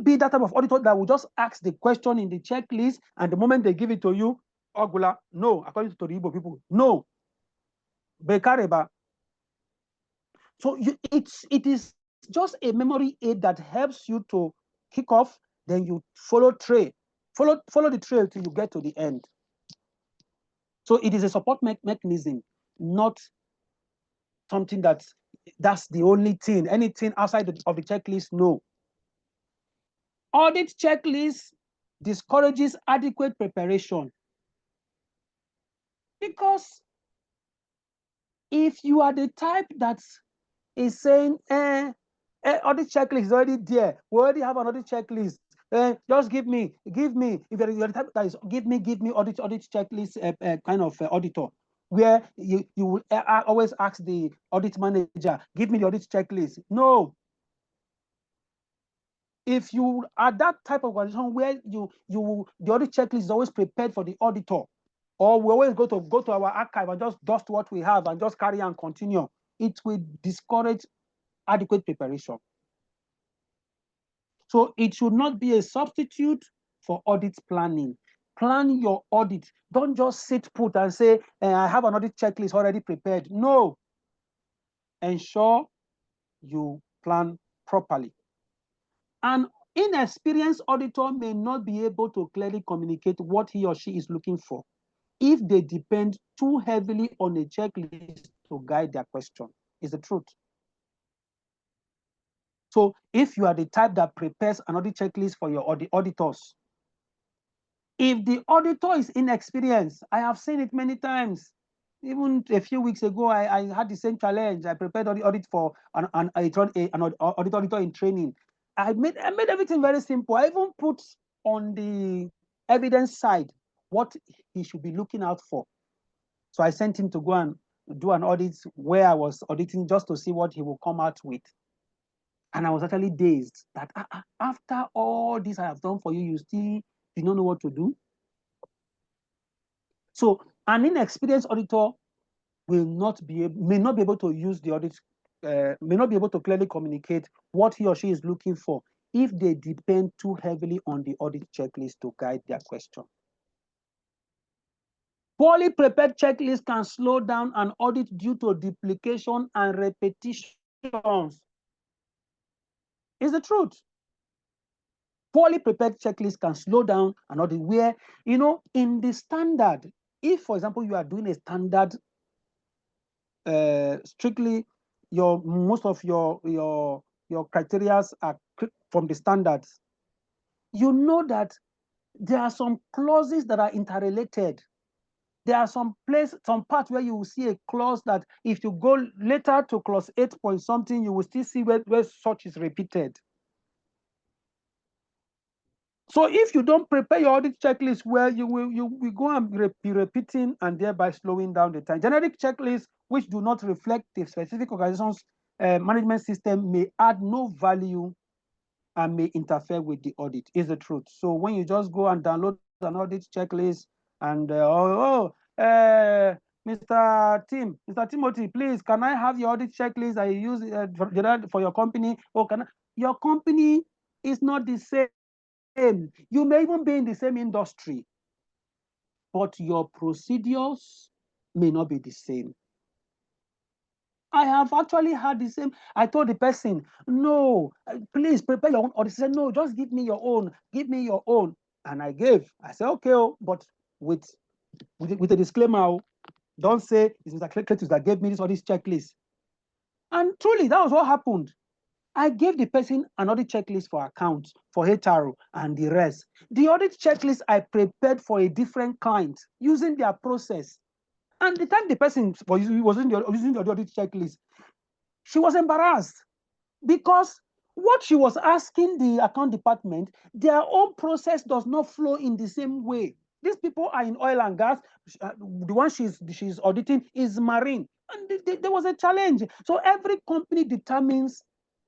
Speaker 2: be that type of auditor that will just ask the question in the checklist, and the moment they give it to you, Ogula, no, according to the Igbo people, no. Bekareba. So it is just a memory aid that helps you to kick off, then you follow the trail till you get to the end. So it is a support mechanism, not something that's the only thing. Anything outside of the checklist, no. Audit checklist discourages adequate preparation. Because if you are the type that is saying, audit checklist is already there, we already have another checklist, just give me. If you're the type that is give me audit checklist kind of auditor, where you will always ask the audit manager, give me the audit checklist. No. If you are that type of organization where the audit checklist is always prepared for the auditor, or we always go to our archive and just dust what we have and just carry and continue, it will discourage adequate preparation. So it should not be a substitute for audit planning. Plan your audit. Don't just sit put and say, I have an audit checklist already prepared. No. Ensure you plan properly. An inexperienced auditor may not be able to clearly communicate what he or she is looking for if they depend too heavily on a checklist to guide their question. Is the truth. So if you are the type that prepares an audit checklist for your auditors, if the auditor is inexperienced, I have seen it many times. Even a few weeks ago, I had the same challenge. I prepared the audit for an audit auditor in training. I made everything very simple. I even put on the evidence side what he should be looking out for. So I sent him to go and do an audit where I was auditing just to see what he will come out with. And I was actually dazed that after all this I have done for you, you still do not know what to do. So an inexperienced auditor may not be able to use the audit, may not be able to clearly communicate what he or she is looking for if they depend too heavily on the audit checklist to guide their question. Poorly prepared checklists can slow down an audit due to duplication and repetitions. Is the truth. Poorly prepared checklists can slow down an audit where, in the standard, if, for example, you are doing a standard, strictly most of your criteria are from the standards, you know that there are some clauses that are interrelated. There are some parts where you will see a clause that if you go later to clause 8 point something, you will still see where such is repeated. So if you don't prepare your audit checklist well, you will go and be repeating and thereby slowing down the time. Generic checklists which do not reflect the specific organization's management system may add no value and may interfere with the audit, is the truth. So when you just go and download an audit checklist and Mr. Timothy, please, can I have your audit checklist I use for your company? Or your company is not the same. You may even be in the same industry, but your procedures may not be the same. I have actually had the same. I told the person, no, please prepare your own audit. He said, no, just give me your own. Give me your own. And I gave. I said, okay, but with a disclaimer, don't say it's Mr. Cletus that gave me this audit checklist. And truly, that was what happened. I gave the person an audit checklist for accounts, for HR, and the rest. The audit checklist I prepared for a different client using their process. And the time the person was using the audit checklist, she was embarrassed because what she was asking the account department, their own process does not flow in the same way. These people are in oil and gas. The one she's auditing is marine. And there was a challenge. So every company determines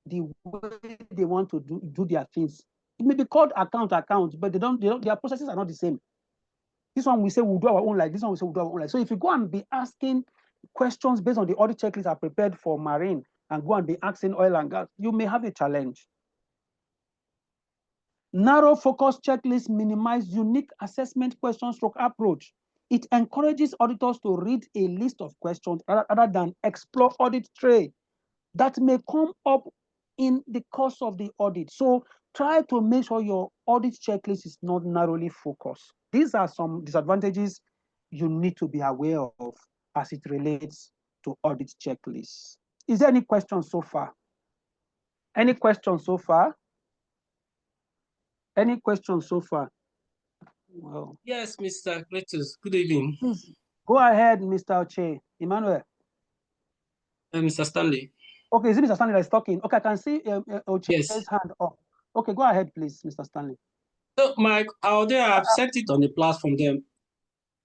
Speaker 2: the way they want to do their things. It may be called account, but their processes are not the same. This one we say we'll do our own like this one we say we'll do our own like. So if you go and be asking questions based on the audit checklist are prepared for marine and go and be asking oil and gas, you may have a challenge. Narrow focus checklists minimize unique assessment question stroke approach. It encourages auditors to read a list of questions rather than explore audit trail that may come up in the course of the audit. So try to make sure your audit checklist is not narrowly focused. These are some disadvantages you need to be aware of as it relates to audit checklists. Is there any questions so far? Any questions so far? Any questions so far? Well,
Speaker 8: Yes, Mr. Cletus, good evening.
Speaker 2: please go ahead, Mr. Oche. Emmanuel.
Speaker 8: Mr. Stanley.
Speaker 2: Okay, is it Mr. Stanley that is talking? Okay, I can see Oche's
Speaker 8: Yes.
Speaker 2: hand up. Okay, go ahead, please, Mr. Stanley.
Speaker 8: So, Mike, I've sent it on the platform then.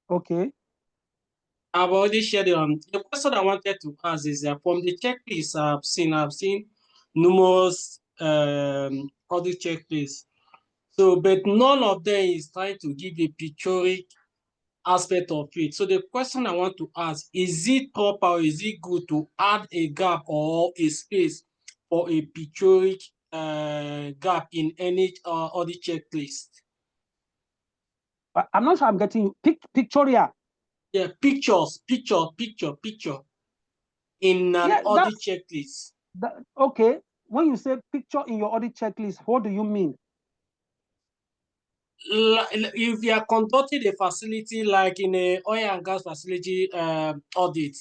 Speaker 2: Okay.
Speaker 8: I've already shared it on. The question I wanted to ask is from the checklist I've seen numerous audit checklists. So, but none of them is trying to give a pictorial aspect of it. So the question I want to ask, is it proper or is it good to add a gap or a space for a pictorial gap in any audit checklist?
Speaker 2: I'm not sure I'm getting you. Pictorial.
Speaker 8: Yeah, picture in an audit checklist.
Speaker 2: Okay, when you say picture in your audit checklist, what do you mean?
Speaker 8: If you are conducting a facility like in a oil and gas facility audit,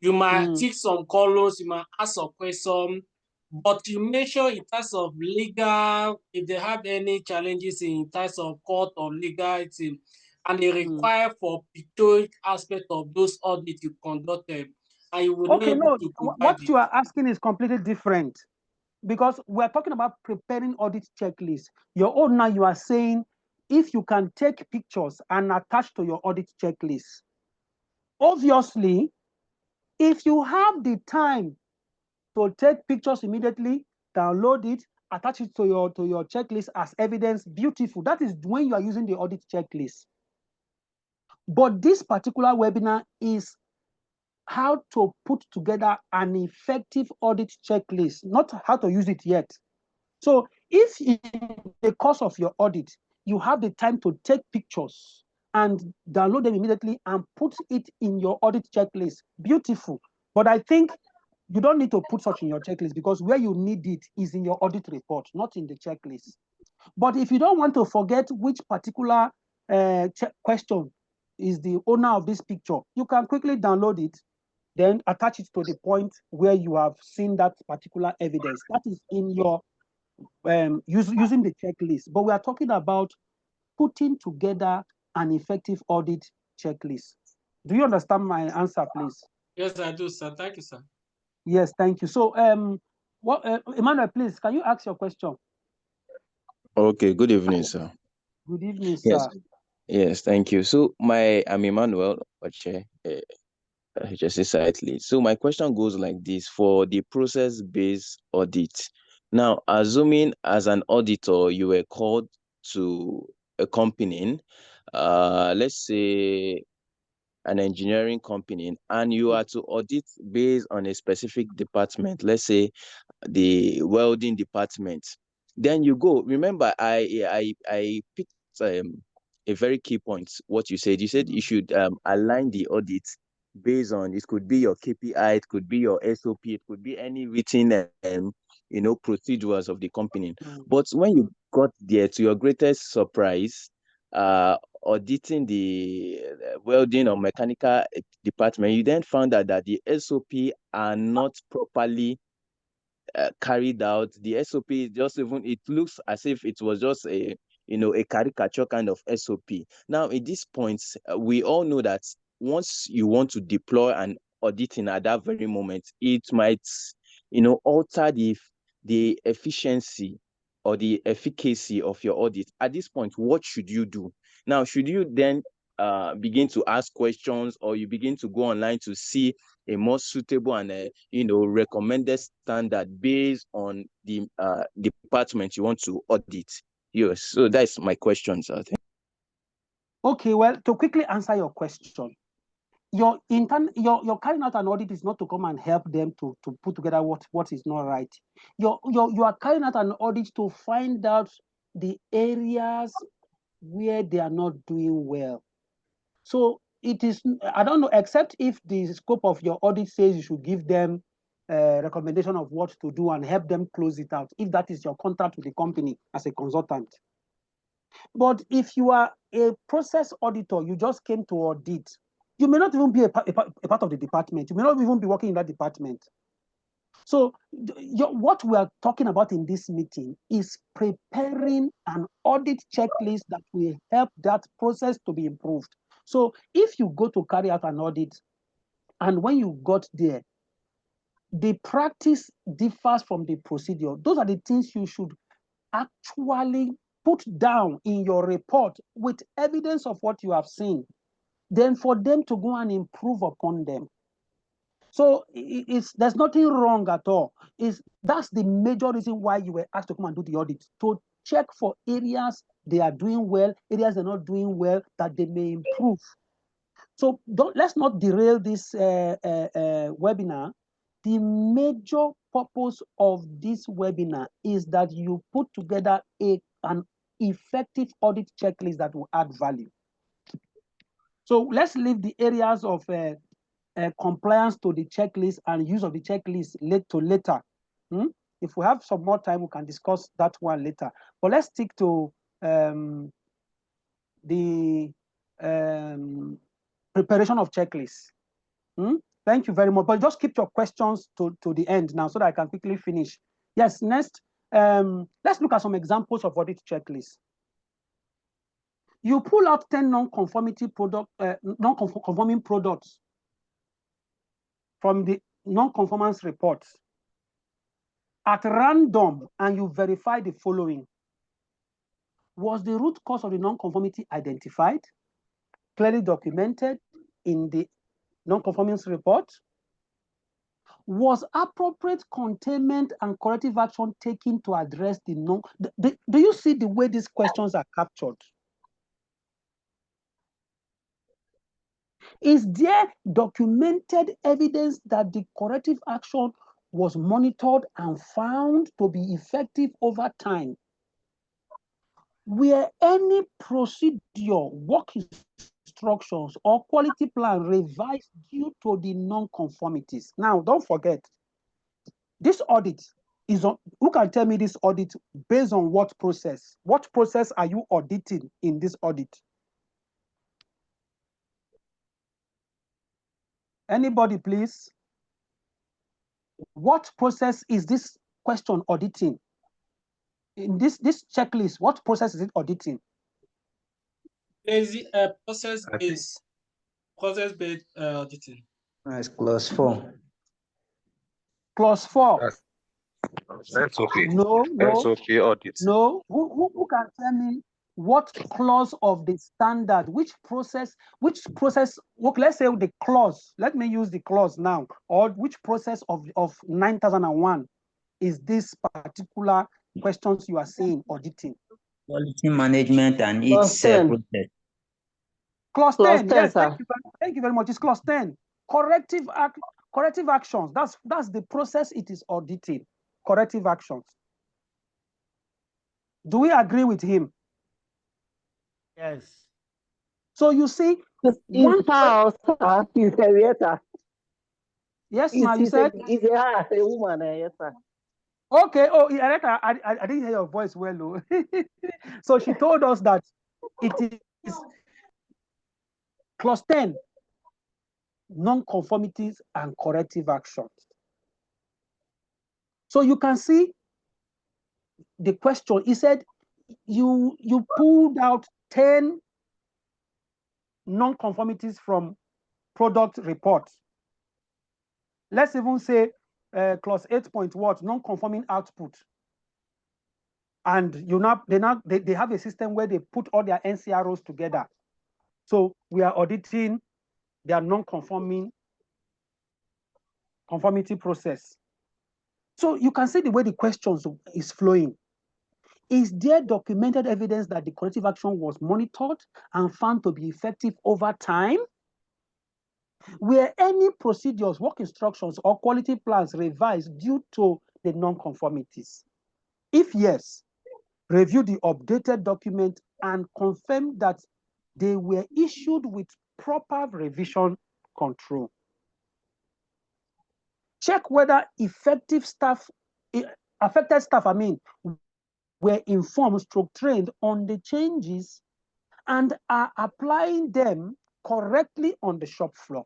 Speaker 8: you might tick some colors, you might ask some questions, but you make sure in terms of legal, if they have any challenges in terms of court or legality, and they require for pictorial aspect of those audits you conducted, and you will not able to provide
Speaker 2: what
Speaker 8: it.
Speaker 2: you are asking is completely different, because we're talking about preparing audit checklists. Your own now, you are saying if you can take pictures and attach to your audit checklist. Obviously, if you have the time to take pictures immediately, download it, attach it to your checklist as evidence, beautiful. That is when you are using the audit checklist. But this particular webinar is how to put together an effective audit checklist, not how to use it yet. So if in the course of your audit, you have the time to take pictures and download them immediately and put it in your audit checklist, beautiful. But I think you don't need to put such in your checklist, because where you need it is in your audit report, not in the checklist. But if you don't want to forget which particular question is the owner of this picture, you can quickly download it, then attach it to the point where you have seen that particular evidence. That is in your using the checklist. But we are talking about putting together an effective audit checklist. Do you understand my answer, please?
Speaker 8: Yes, I do, sir. Thank you, sir.
Speaker 2: Yes, thank you. So, Emmanuel, please, can you ask your question?
Speaker 9: Okay, good evening, sir.
Speaker 2: Good evening,
Speaker 9: Yes,
Speaker 2: sir.
Speaker 9: yes, thank you. So I'm Emmanuel Oche, HSC site lead. So my question goes like this: for the process-based audit. Now, assuming as an auditor you were called to a company, let's say an engineering company, and you are to audit based on a specific department, let's say the welding department. Then you go. Remember, I picked a very key point. What you said you should align the audit based on, it could be your KPI, it could be your SOP, it could be any written procedures of the company. But when you got there, to your greatest surprise, auditing the welding or mechanical department, you then found out that the SOP are not properly carried out. The SOP is just, even it looks as if it was just a caricature kind of SOP. Now, at this point, we all know that once you want to deploy an auditing at that very moment, it might alter the efficiency or the efficacy of your audit. At this point, what should you do? Now, should you then begin to ask questions, or you begin to go online to see a more suitable and recommended standard based on the department you want to audit? Yes, so that's my question, sir.
Speaker 2: Okay, well, to quickly answer your question, your carrying out an audit is not to come and help them to put together what is not right. You are carrying out an audit to find out the areas where they are not doing well. So it is, I don't know, except if the scope of your audit says you should give them a recommendation of what to do and help them close it out, if that is your contract with the company as a consultant. But if you are a process auditor, you just came to audit, you may not even be a part of the department. You may not even be working in that department. So what we are talking about in this meeting is preparing an audit checklist that will help that process to be improved. So if you go to carry out an audit, and when you got there, the practice differs from the procedure, those are the things you should actually put down in your report with evidence of what you have seen, then for them to go and improve upon them. So there's nothing wrong at all. That's the major reason why you were asked to come and do the audit, to check for areas they are doing well, areas they're not doing well, that they may improve. So let's not derail this webinar. The major purpose of this webinar is that you put together an effective audit checklist that will add value. So let's leave the areas of compliance to the checklist and use of the checklist later. If we have some more time, we can discuss that one later. But let's stick to the preparation of checklists. Thank you very much. But just keep your questions to the end now so that I can quickly finish. Yes, next, let's look at some examples of audit checklists. You pull out 10 non-conforming products from the non-conformance report at random, and you verify the following. Was the root cause of the non-conformity identified, clearly documented in the non-conformance report? Was appropriate containment and corrective action taken to address the do you see the way these questions are captured? Is there documented evidence that the corrective action was monitored and found to be effective over time? Were any procedure, work instructions, or quality plan revised due to the non-conformities? Now, don't forget, this audit is on, who can tell me this audit based on what process? What process are you auditing in this audit? Anybody, please? What process is this question auditing? In this checklist, what process is it auditing?
Speaker 8: Is process-based auditing.
Speaker 5: That's clause 4.
Speaker 2: Clause 4.
Speaker 10: That's okay.
Speaker 2: No.
Speaker 10: That's okay. Audit.
Speaker 2: No. Who can tell me what clause of the standard, which process, okay, let's say the clause, let me use the clause now, or which process of 9001 is this particular questions you are saying auditing?
Speaker 5: Quality management and its process.
Speaker 2: Clause 10, yes,
Speaker 11: sir.
Speaker 2: thank you very much. It's clause 10. Corrective actions. That's the process it is auditing. Corrective actions. Do we agree with him?
Speaker 11: Yes.
Speaker 2: So you see,
Speaker 11: It's house, sir. He's a waiter.
Speaker 2: Yes, ma'am. You said
Speaker 11: he's a woman. Yes, sir.
Speaker 2: Okay. Oh, Ereka, I didn't hear your voice well. So she told us that it is clause 10, non-conformities and corrective actions. So you can see the question. He said you pulled out 10 non-conformities from product reports. Let's even say clause 8 point what, non-conforming output. And they have a system where they put all their NCROs together. So we are auditing their non-conformity process. So you can see the way the questions is flowing. Is there documented evidence that the corrective action was monitored and found to be effective over time? Were any procedures, work instructions, or quality plans revised due to the non-conformities? If yes, review the updated document and confirm that they were issued with proper revision control. Check whether affected staff, were informed, trained on the changes and are applying them correctly on the shop floor.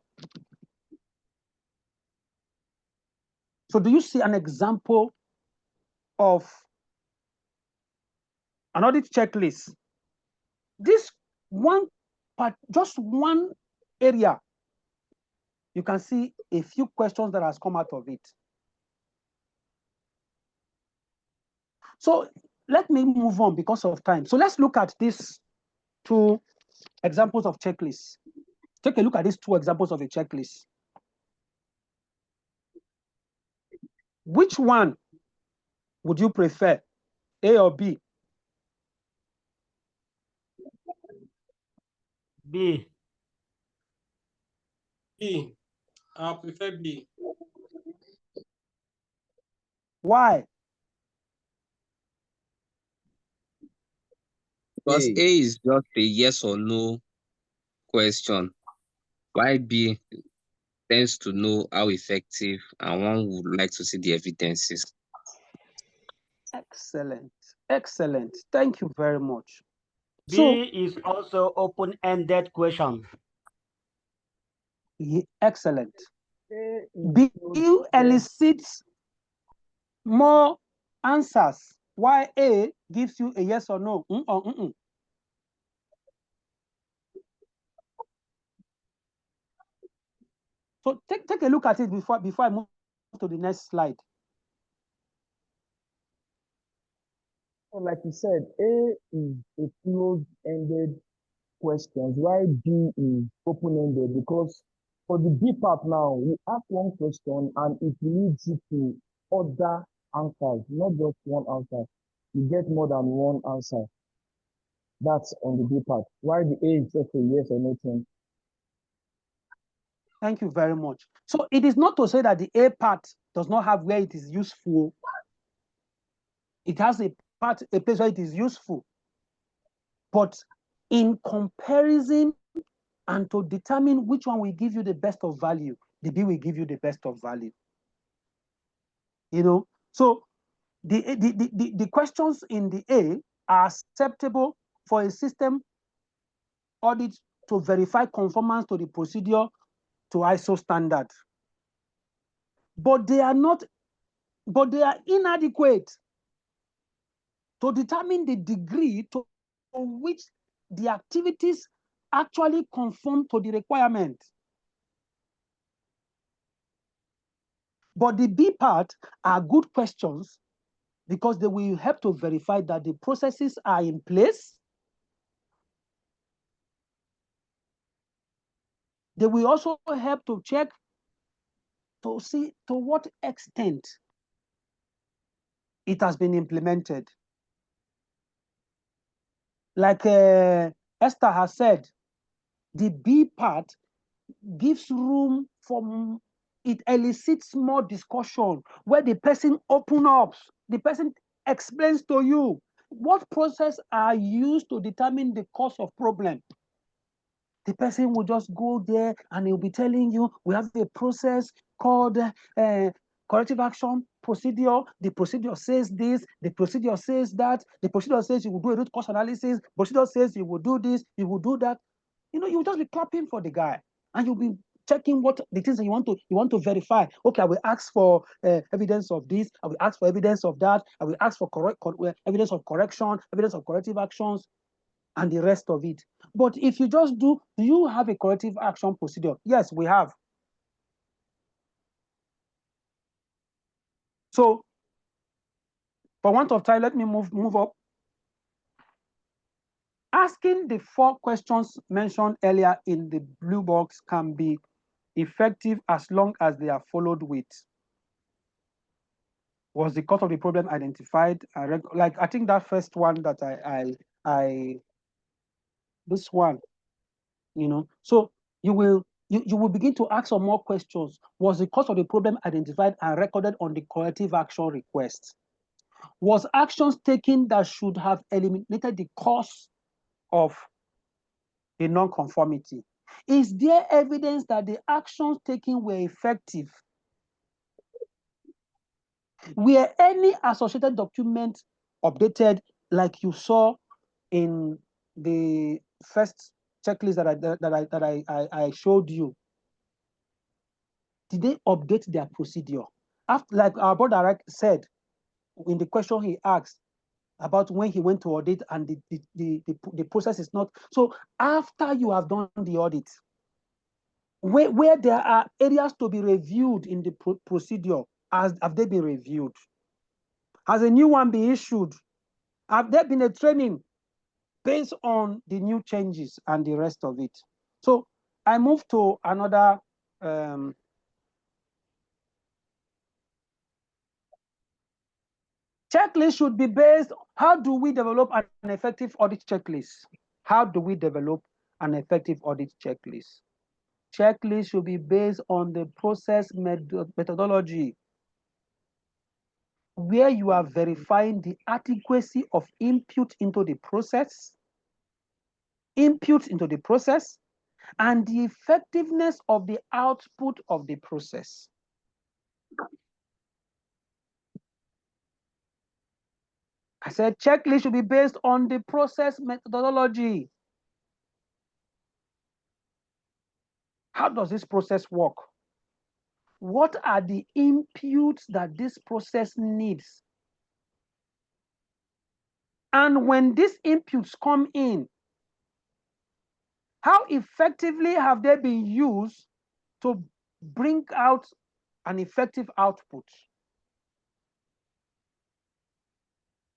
Speaker 2: So do you see an example of an audit checklist? This one part, just one area, you can see a few questions that has come out of it. So let me move on because of time. So let's look at these two examples of checklists. Take a look at these two examples of a checklist. Which one would you prefer, A or B?
Speaker 11: B.
Speaker 8: B. I prefer B.
Speaker 2: Why?
Speaker 3: Because A is just a yes or no question, while B tends to know how effective, and one would like to see the evidences.
Speaker 2: Excellent. Excellent. Thank you very much.
Speaker 11: B
Speaker 2: So
Speaker 11: is also open-ended question.
Speaker 2: excellent. B elicits more answers, while A gives you a yes or no. So take a look at it before I move to the next slide.
Speaker 12: Like you said, A is a closed-ended questions, while B is open-ended, because for the B part now, we ask one question and it leads you to other answers, not just one answer. You get more than one answer. That's on the B part. While the A is just a yes or no thing.
Speaker 2: Thank you very much. So it is not to say that the A part does not have where it is useful. It has a place where it is useful. But in comparison and to determine which one will give you the best of value, the B will give you the best of value. You know, so the questions in the A are acceptable for a system audit to verify conformance to the procedure to ISO standard. But they are inadequate to determine the degree to which the activities actually conform to the requirement. But the B part are good questions because they will help to verify that the processes are in place. They will also help to check to see to what extent it has been implemented. Like Esther has said, the B part gives room for, it elicits more discussion where the person opens up, the person explains to you what process are used to determine the cause of problem. The person will just go there and he'll be telling you, we have a process called corrective action procedure. The procedure says this, the procedure says that, the procedure says you will do a root cause analysis, procedure says you will do this, you will do that. You know, you'll just be clapping for the guy and you'll be checking what the things that you want to verify. Okay, I will ask for evidence of this, I will ask for evidence of that, I will ask for evidence of correction, evidence of corrective actions, and the rest of it. But if you just do you have a corrective action procedure? Yes, we have. So for want of time, let me move up. Asking the 4 questions mentioned earlier in the blue box can be effective as long as they are followed with: was the cause of the problem identified? Like I think that first one that this one, you know. So you will begin to ask some more questions. Was the cause of the problem identified and recorded on the corrective action request? Was actions taken that should have eliminated the cause of the non-conformity? Is there evidence that the actions taken were effective? Were any associated documents updated like you saw in the first checklist that I showed you? Did they update their procedure? after, like our brother said in the question he asked about when he went to audit and the process is not. So after you have done the audit, where there are areas to be reviewed in the procedure, have they been reviewed? Has a new one been issued? Have there been a training based on the new changes and the rest of it? So I move to another checklist should be based. How do we develop an effective audit checklist? How do we develop an effective audit checklist? Checklist should be based on the process methodology, where you are verifying the adequacy of input into the process, and the effectiveness of the output of the process. I said checklist should be based on the process methodology. How does this process work? What are the inputs that this process needs? And when these inputs come in, how effectively have they been used to bring out an effective output?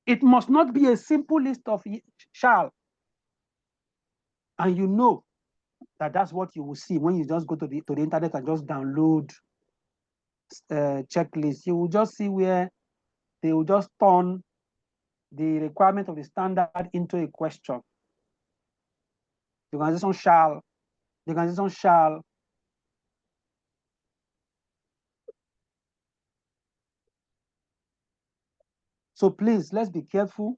Speaker 2: It must not be a simple list of shall. And you know that that's what you will see when you just go to the internet and just download checklist. You will just see where they will just turn the requirement of the standard into a question. The organization shall. So please, let's be careful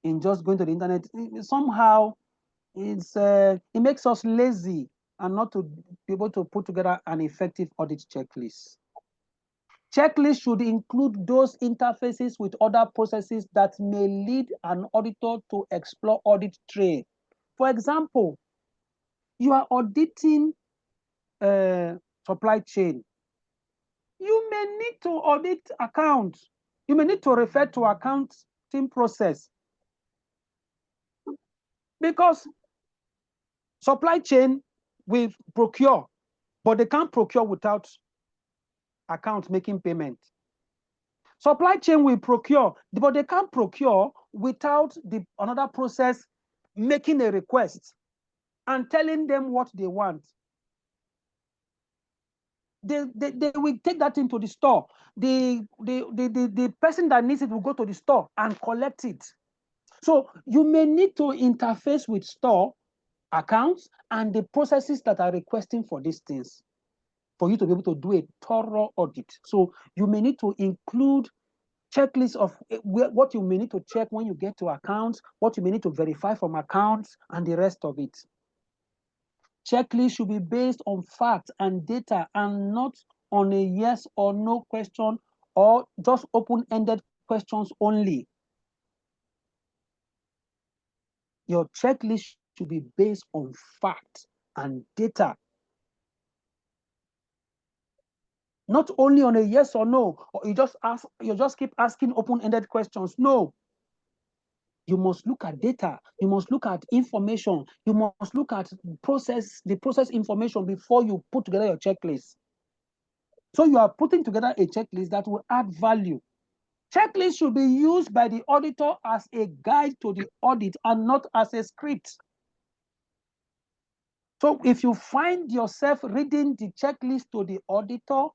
Speaker 2: in just going to the internet. Somehow, it makes us lazy and not to be able to put together an effective audit checklist. Checklist should include those interfaces with other processes that may lead an auditor to explore audit trail. For example, you are auditing supply chain. You may need to audit accounts. You may need to refer to accounting process, because supply chain will procure, but they can't procure without accounts making payment. Supply chain will procure, but they can't procure without another process making a request and telling them what they want. They will take that into the store. The person that needs it will go to the store and collect it. So you may need to interface with store accounts and the processes that are requesting for these things for you to be able to do a thorough audit. So you may need to include checklists of what you may need to check when you get to accounts, what you may need to verify from accounts, and the rest of it. Checklist should be based on facts and data and not on a yes or no question or just open-ended questions only. Your checklist should be based on facts and data, not only on a yes or no, or you just keep asking open-ended questions. No. You must look at data. You must look at information. You must look at the process information before you put together your checklist. So you are putting together a checklist that will add value. Checklist should be used by the auditor as a guide to the audit and not as a script. So if you find yourself reading the checklist to the auditor,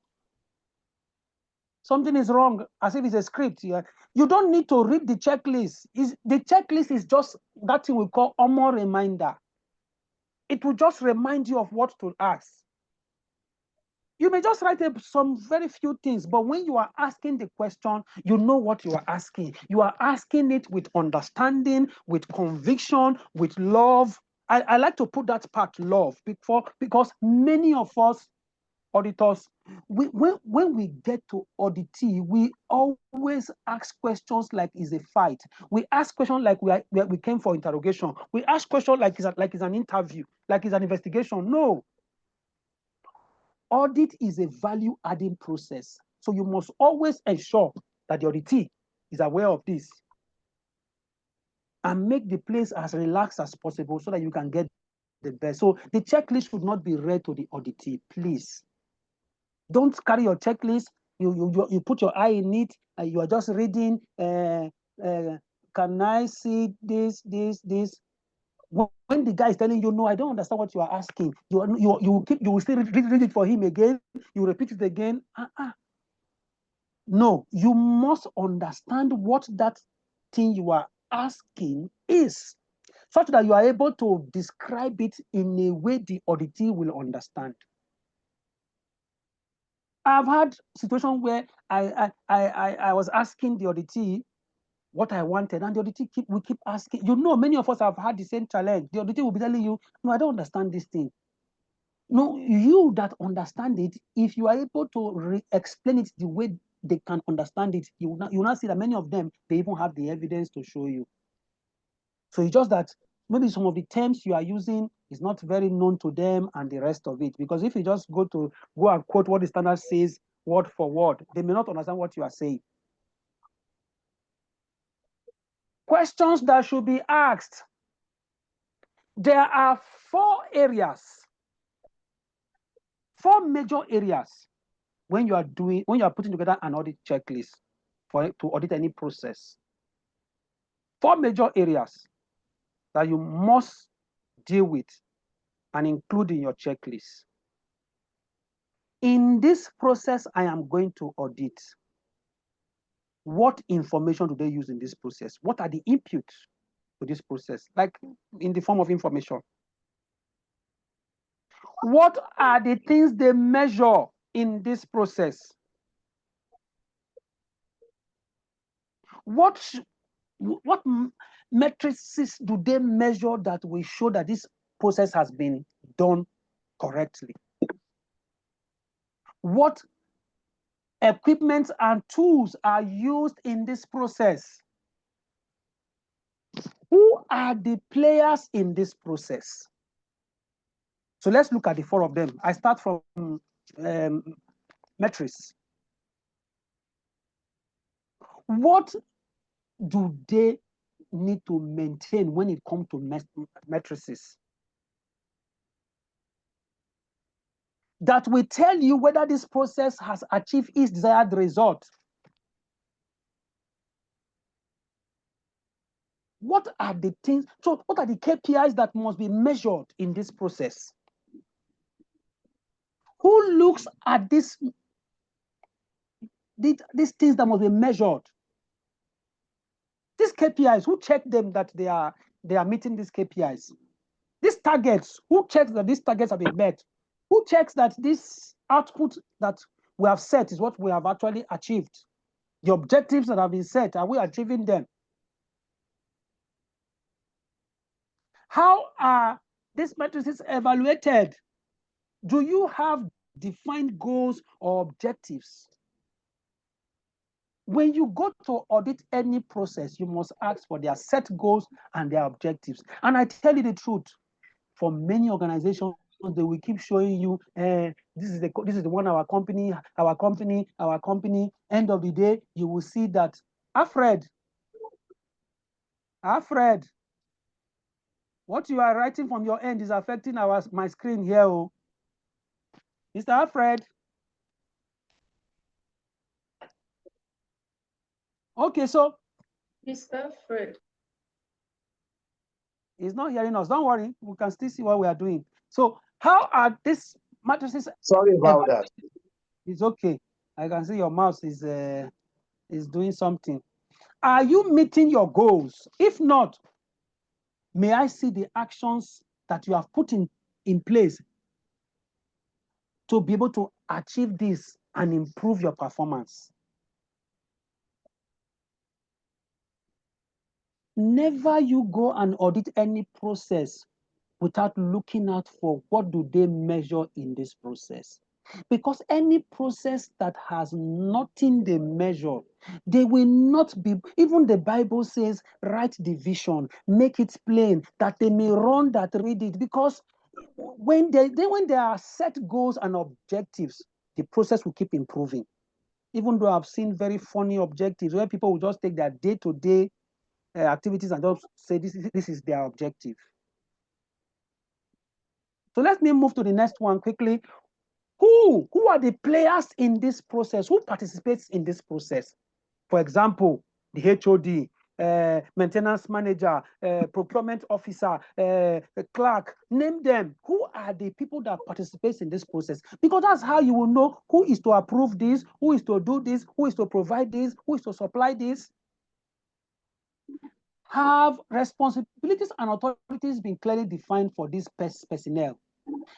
Speaker 2: something is wrong, as if it's a script. You don't need to read the checklist. The checklist is just that thing we call OMO reminder. It will just remind you of what to ask. You may just write some very few things, but when you are asking the question, you know what you are asking. You are asking it with understanding, with conviction, with love. I like to put that part, love, because many of us auditors, when we get to auditee, we always ask questions like it's a fight. We ask questions like we came for interrogation. We ask questions like it's an interview, like it's an investigation. No. Audit is a value-adding process. So you must always ensure that the auditee is aware of this and make the place as relaxed as possible so that you can get the best. So the checklist should not be read to the auditee, please. Don't carry your checklist. You put your eye in it. You are just reading. Can I see this? When the guy is telling you, no, I don't understand what you are asking. You will still read it for him again. You repeat it again. No, you must understand what that thing you are asking is, such that you are able to describe it in a way the auditee will understand. I've had situations where I was asking the auditee what I wanted, and the auditee will keep asking. You know, many of us have had the same challenge. The auditee will be telling you, no, I don't understand this thing. No, you that understand it, if you are able to explain it the way they can understand it, you will not see that many of them, they even have the evidence to show you. So it's just that maybe some of the terms you are using is not very known to them and the rest of it. Because if you just go and quote what the standard says word for word, they may not understand what you are saying. Questions that should be asked. There are 4 major areas when you are putting together an audit checklist to audit any process. 4 major areas that you must deal with and include in your checklist. In this process I am going to audit, what information do they use in this process? What are the inputs to this process, like in the form of information? What are the things they measure in this process? What metrics do they measure that will show that this process has been done correctly? What equipment and tools are used in this process? Who are the players in this process? So let's look at the 4 of them. I start from metrics. What do they need to maintain when it comes to matrices? That will tell you whether this process has achieved its desired result. What are the things? So what are the KPIs that must be measured in this process? Who looks at these things that must be measured? These KPIs, who check them that they are meeting these KPIs? These targets, who checks that these targets have been met? Who checks that this output that we have set is what we have actually achieved? The objectives that have been set, are we achieving them? How are these matrices evaluated? Do you have defined goals or objectives? When you go to audit any process, you must ask for their set goals and their objectives. And I tell you the truth, for many organizations, they will keep showing you, this is the one, our company. End of the day, you will see that, Alfred, what you are writing from your end is affecting my screen here. Oh. Mr. Alfred. Okay, so
Speaker 7: Mr. Alfred.
Speaker 2: He's not hearing us. Don't worry, we can still see what we are doing. So how are these matrices?
Speaker 13: Sorry about that.
Speaker 2: It's okay. I can see your mouse is doing something. Are you meeting your goals? If not, may I see the actions that you have put in place to be able to achieve this and improve your performance? Never you go and audit any process without looking out for what do they measure in this process. Because any process that has nothing they measure, they will not be, even the Bible says, write the vision, make it plain, that they may run that read it. Because when there are set goals and objectives, the process will keep improving. even though I've seen very funny objectives where people will just take their day-to-day activities and just say this is their objective. So let me move to the next one quickly. Who are the players in this process? Who participates in this process? For example, the HOD, maintenance manager, procurement officer, clerk, name them. Who are the people that participate in this process? Because that's how you will know who is to approve this, who is to do this, who is to provide this, who is to supply this. Have responsibilities and authorities been clearly defined for this personnel?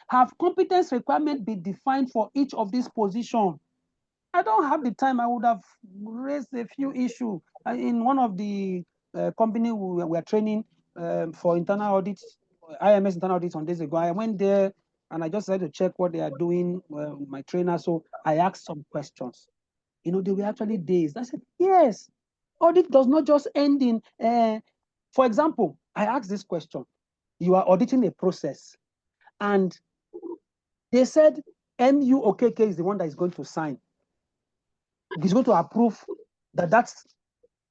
Speaker 2: Have competence requirements been defined for each of these positions? I don't have the time. I would have raised a few issues. In one of the company we were training for internal audits, IMS internal audits on days ago, I went there and I just had to check what they are doing, my trainer. So I asked some questions. You know, they were actually dazed. I said, yes, audit does not just end in, for example, I asked this question. You are auditing a process and they said MUOKK is the one that is going to sign. He's going to approve that that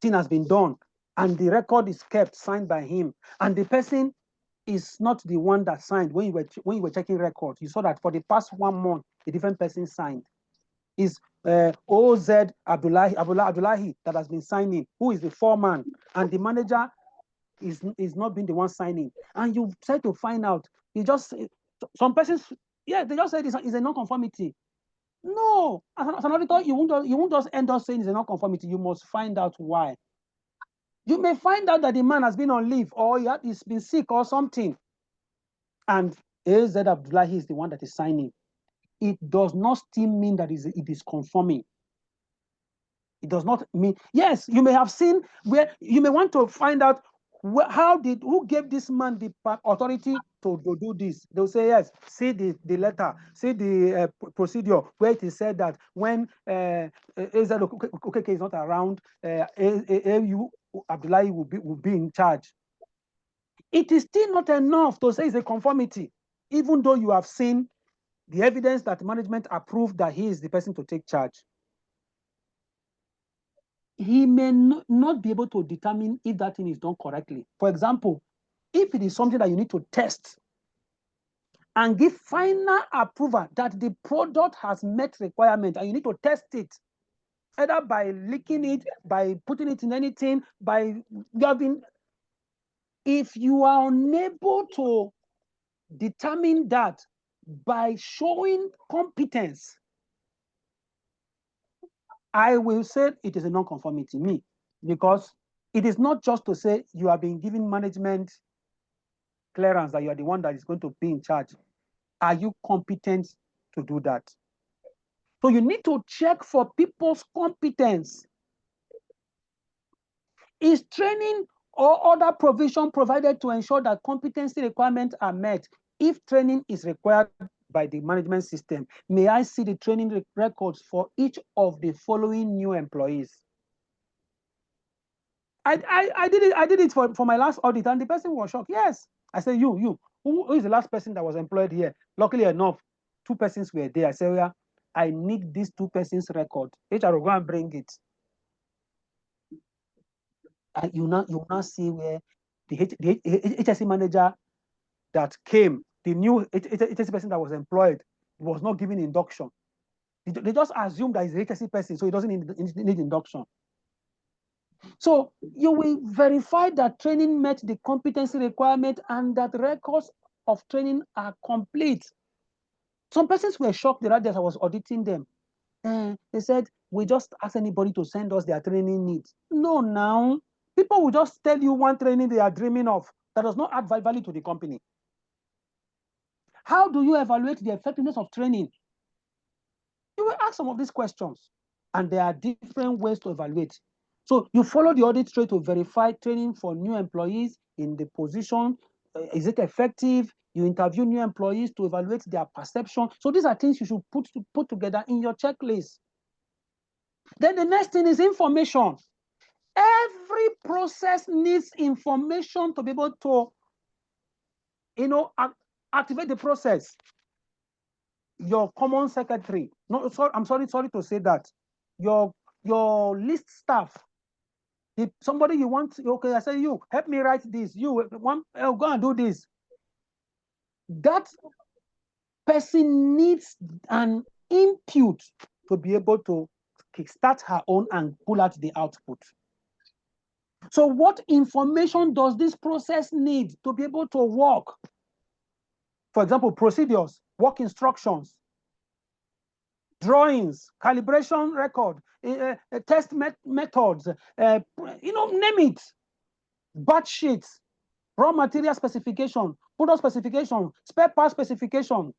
Speaker 2: thing has been done and the record is kept, signed by him. And the person is not the one that signed. When you were checking records, you saw that for the past 1 month, a different person signed. Is OZ Abdullahi that has been signing, who is the foreman, and the manager is not being the one signing. And you try to find out. You just some persons, yeah, they just said it's a non-conformity. No, as an auditor, you won't just end up saying it's a non-conformity. You must find out why. You may find out that the man has been on leave or he's been sick or something. And AZ Abdullahi is the one that is signing. It does not still mean that it is conforming. It does not mean, yes, you may have seen where you may want to find out who gave this man the authority to do this. They'll say, yes, see the letter, see the procedure where it is said that when AZ Okeke is not around, AU Abdullahi will be in charge. It is still not enough to say it's a conformity, even though you have seen the evidence that management approved that he is the person to take charge. He may not be able to determine if that thing is done correctly. For example, if it is something that you need to test and give final approval that the product has met requirement and you need to test it, either by leaking it, by putting it in anything, by having, if you are unable to determine that by showing competence, I will say it is a non-conformity, me, because it is not just to say you have been given management clearance that you are the one that is going to be in charge. Are you competent to do that? So you need to check for people's competence. Is training or other provision provided to ensure that competency requirements are met? If training is required by the management system, may I see the training records for each of the following new employees? I did it for my last audit, and the person was shocked. Yes, I said, who is the last person that was employed here? Luckily enough, 2 persons were there. I said, yeah, I need these 2 persons' record. HR will go and bring it. And you now see where the HSE manager that came, the new HSE person that was employed, was not given induction. They just assume that he's a HSE person, so he doesn't need induction. So you will verify that training met the competency requirement and that records of training are complete. Some persons were shocked the other day as I was auditing them. They said, we just ask anybody to send us their training needs. No, now, people will just tell you one training they are dreaming of that does not add value to the company. How do you evaluate the effectiveness of training? You will ask some of these questions, and there are different ways to evaluate. So you follow the audit trail to verify training for new employees in the position. Is it effective? You interview new employees to evaluate their perception. So these are things you should put together in your checklist. Then the next thing is information. Every process needs information to be able to, activate the process. Your common secretary, no, sorry, I'm sorry to say that. your list staff. If somebody you want, okay, I say you help me write this. You go and do this. That person needs an input to be able to kickstart her own and pull out the output. So what information does this process need to be able to work? For example, procedures, work instructions, drawings, calibration record, test methods, name it, batch sheets, raw material specification, product specification, spare part specification.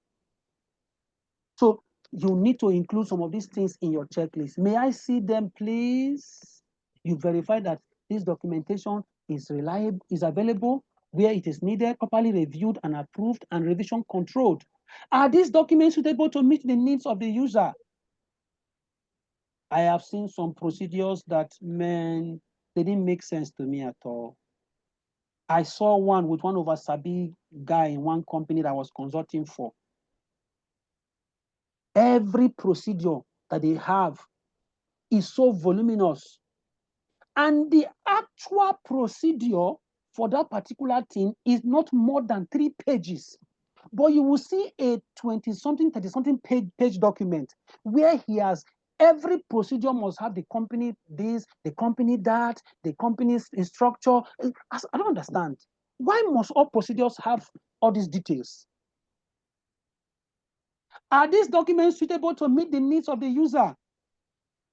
Speaker 2: So you need to include some of these things in your checklist. May I see them, please? You verify that this documentation is reliable, is available where it is needed, properly reviewed and approved, and revision controlled. Are these documents suitable to meet the needs of the user? I have seen some procedures that, man, they didn't make sense to me at all. I saw one with one of a Sabi guy in one company that I was consulting for. Every procedure that they have is so voluminous. And the actual procedure for that particular thing is not more than 3 pages. But you will see a 20-something, 30-something page document where he has every procedure must have the company this, the company that, the company's structure. I don't understand. Why must all procedures have all these details? Are these documents suitable to meet the needs of the user?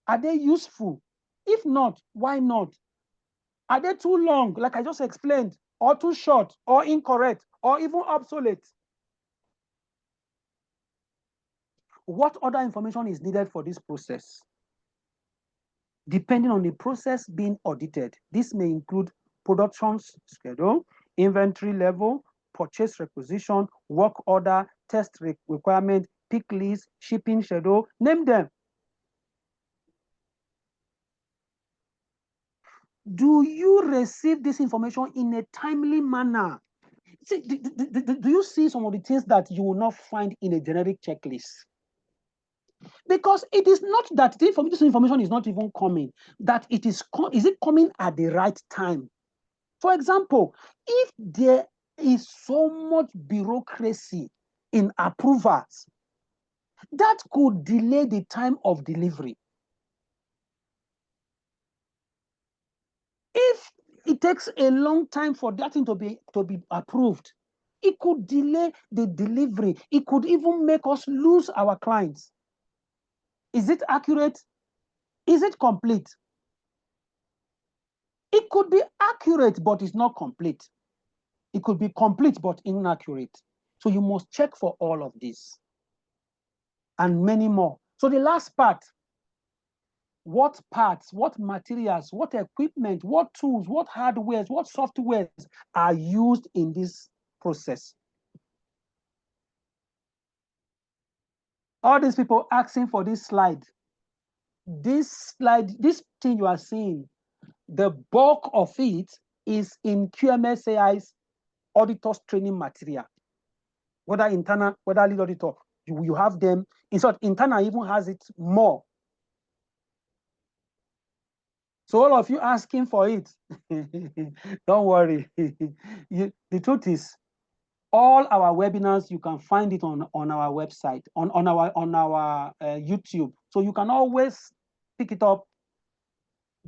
Speaker 2: Are they useful? If not, why not? Are they too long, like I just explained, or too short, or incorrect, or even obsolete? What other information is needed for this process? Depending on the process being audited, this may include production schedule, inventory level, purchase requisition, work order, test requirement, pick list, shipping schedule, name them. Do you receive this information in a timely manner? See, do you see some of the things that you will not find in a generic checklist? Because it is not that this information is not even coming, that it is it coming at the right time? For example, if there is so much bureaucracy in approvals, that could delay the time of delivery. If it takes a long time for that thing to be approved, it could delay the delivery. It could even make us lose our clients. Is it accurate? Is it complete? It could be accurate, but it's not complete. It could be complete, but inaccurate. So you must check for all of this and many more. So the last part, what parts, what materials, what equipment, what tools, what hardwares, what softwares are used in this process? All these people asking for this slide. This thing you are seeing, the bulk of it is in QMSAI's auditors training material. Whether internal, whether lead auditor, you have them. In fact, internal even has it more. So all of you asking for it, don't worry. The truth is, all our webinars, you can find it on our website, on our YouTube. So you can always pick it up,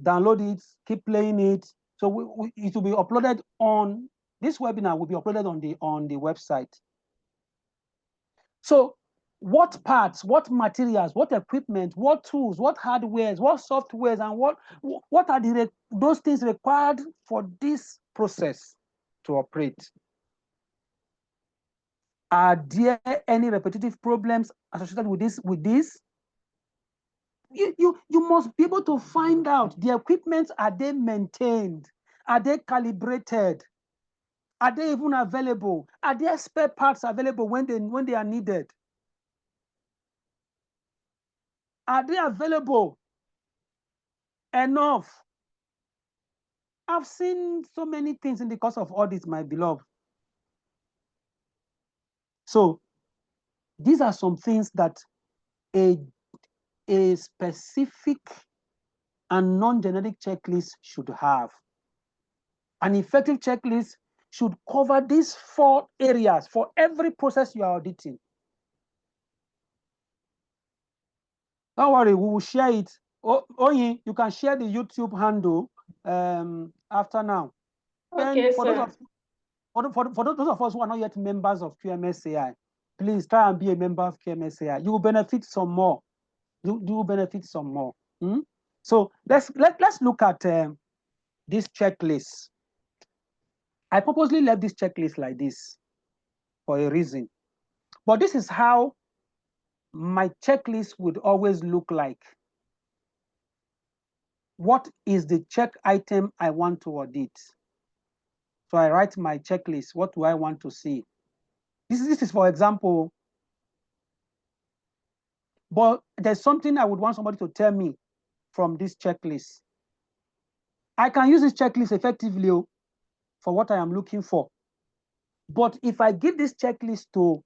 Speaker 2: download it, keep playing it. So it will be uploaded on, this webinar will be uploaded on the website. So what parts, what materials, what equipment, what tools, what hardwares, what softwares, and what are those things required for this process to operate? Are there any repetitive problems associated with this? You must be able to find out the equipment. Are they maintained? Are they calibrated? Are they even available? Are there spare parts available when they are needed? Are they available enough? I've seen so many things in the course of audit, my beloved. So these are some things that a a specific and non-generic checklist should have. An effective checklist should cover these 4 areas for every process you are auditing. Don't worry, we will share it. Oyin, you can share the YouTube handle after now.
Speaker 7: Okay,
Speaker 2: For
Speaker 7: sir.
Speaker 2: those of us who are not yet members of QMSAI, please try and be a member of QMSAI. You will benefit some more. You will benefit some more. So let's look at this checklist. I purposely left this checklist like this for a reason. But this is how my checklist would always look like. What is the check item I want to audit? So I write my checklist. What do I want to see? This is for example, but there's something I would want somebody to tell me from this checklist. I can use this checklist effectively for what I am looking for. But if I give this checklist to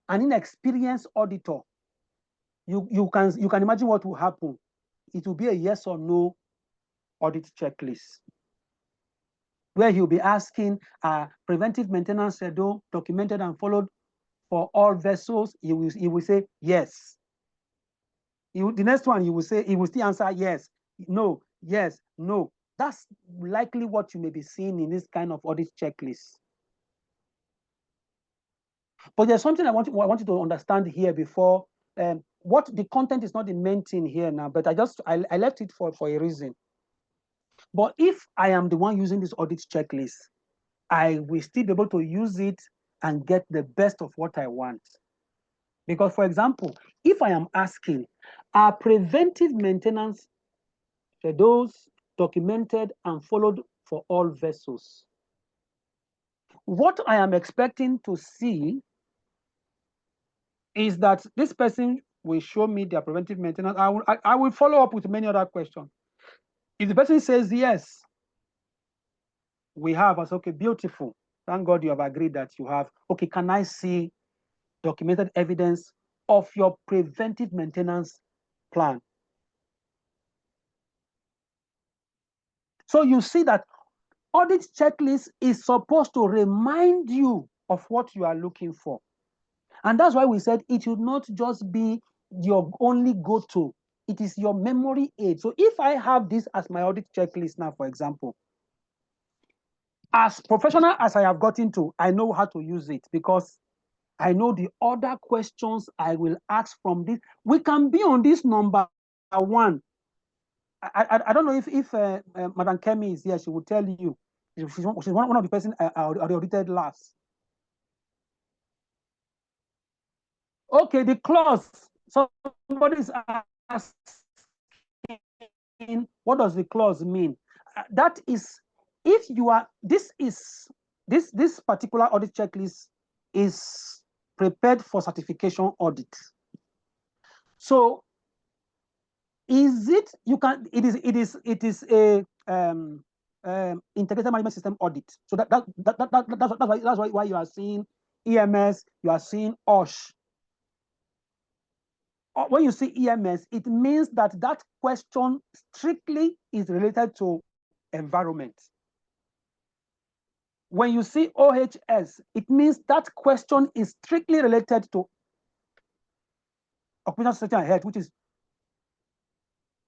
Speaker 2: an inexperienced auditor, you can imagine what will happen. It will be a yes or no audit checklist, where he'll be asking, preventive maintenance schedule documented and followed for all vessels? He will say yes. The next one he will still answer yes, no, yes, no. That's likely what you may be seeing in this kind of audit checklist. But there's something I want you to understand here before. What the content is not the main thing here now, but I left it for a reason. But if I am the one using this audit checklist, I will still be able to use it and get the best of what I want. Because, for example, if I am asking, are preventive maintenance schedules documented and followed for all vessels? What I am expecting to see is that this person will show me their preventive maintenance. I will follow up with many other questions. If the person says yes, we have, I say, okay, beautiful. Thank God you have agreed that you have. Okay, can I see documented evidence of your preventive maintenance plan? So you see that audit checklist is supposed to remind you of what you are looking for. And that's why we said it should not just be your only go-to. It is your memory aid. So if I have this as my audit checklist now, for example, as professional as I have gotten to, I know how to use it because I know the other questions I will ask from this. We can be on this number 1. I don't know if Madam Kemi is here. She will tell you. She's one of the person I audited last. Okay, the clause. Somebody is asking, what does the clause mean? That is, if you are, this particular audit checklist is prepared for certification audit. So is it, it is a integrated management system audit. So that's why you are seeing EMS, you are seeing OSH. When you see EMS, it means that question strictly is related to environment. When you see OHS, it means that question is strictly related to occupational safety and health, which is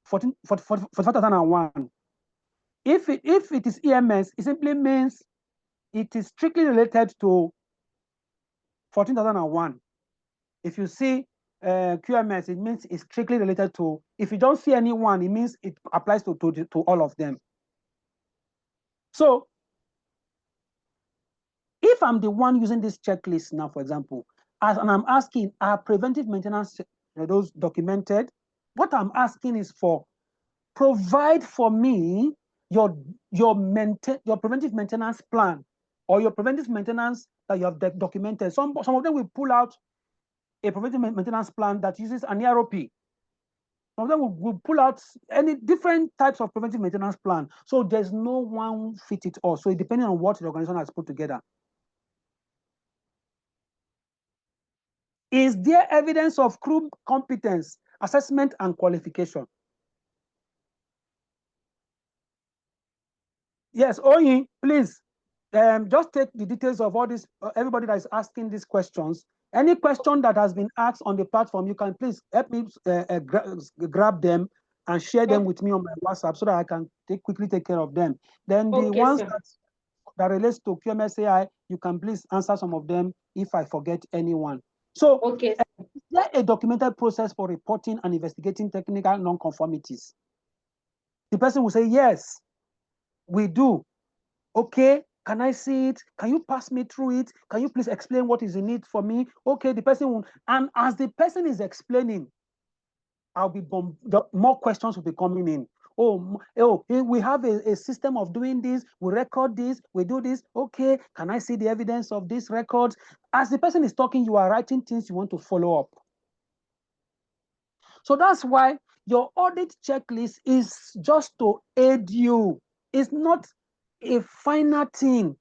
Speaker 2: 45,001. If it is EMS, it simply means it is strictly related to 14,001. If you see QMS, it means it's strictly related to, if you don't see anyone, it means it applies to all of them. So if I'm the one using this checklist now, for example, and I'm asking, are preventive maintenance those documented? What I'm asking is for, provide for me your preventive maintenance plan or your preventive maintenance that you have documented. Some of them will pull out a preventive maintenance plan that uses an EROP. Some of them will pull out any different types of preventive maintenance plan. So there's no one fit it all. So it depends on what the organization has put together. Is there evidence of crew competence assessment and qualification. Yes, Oyin, please, just take the details of all this, everybody that is asking these questions. Any question that has been asked on the platform, you can please help me grab them and share them with me on my WhatsApp so that I can quickly take care of them. Then the ones that relates to QMSAI, you can please answer some of them if I forget anyone. So, is there a documented process for reporting and investigating technical non-conformities? The person will say, yes, we do. Okay, can I see it? Can you pass me through it? Can you please explain what is in it for me? Okay, the person will, and as the person is explaining, more questions will be coming in. Oh, we have a system of doing this. We record this. We do this. Okay, can I see the evidence of this record? As the person is talking, you are writing things you want to follow up. So that's why your audit checklist is just to aid you. It's not a final thing.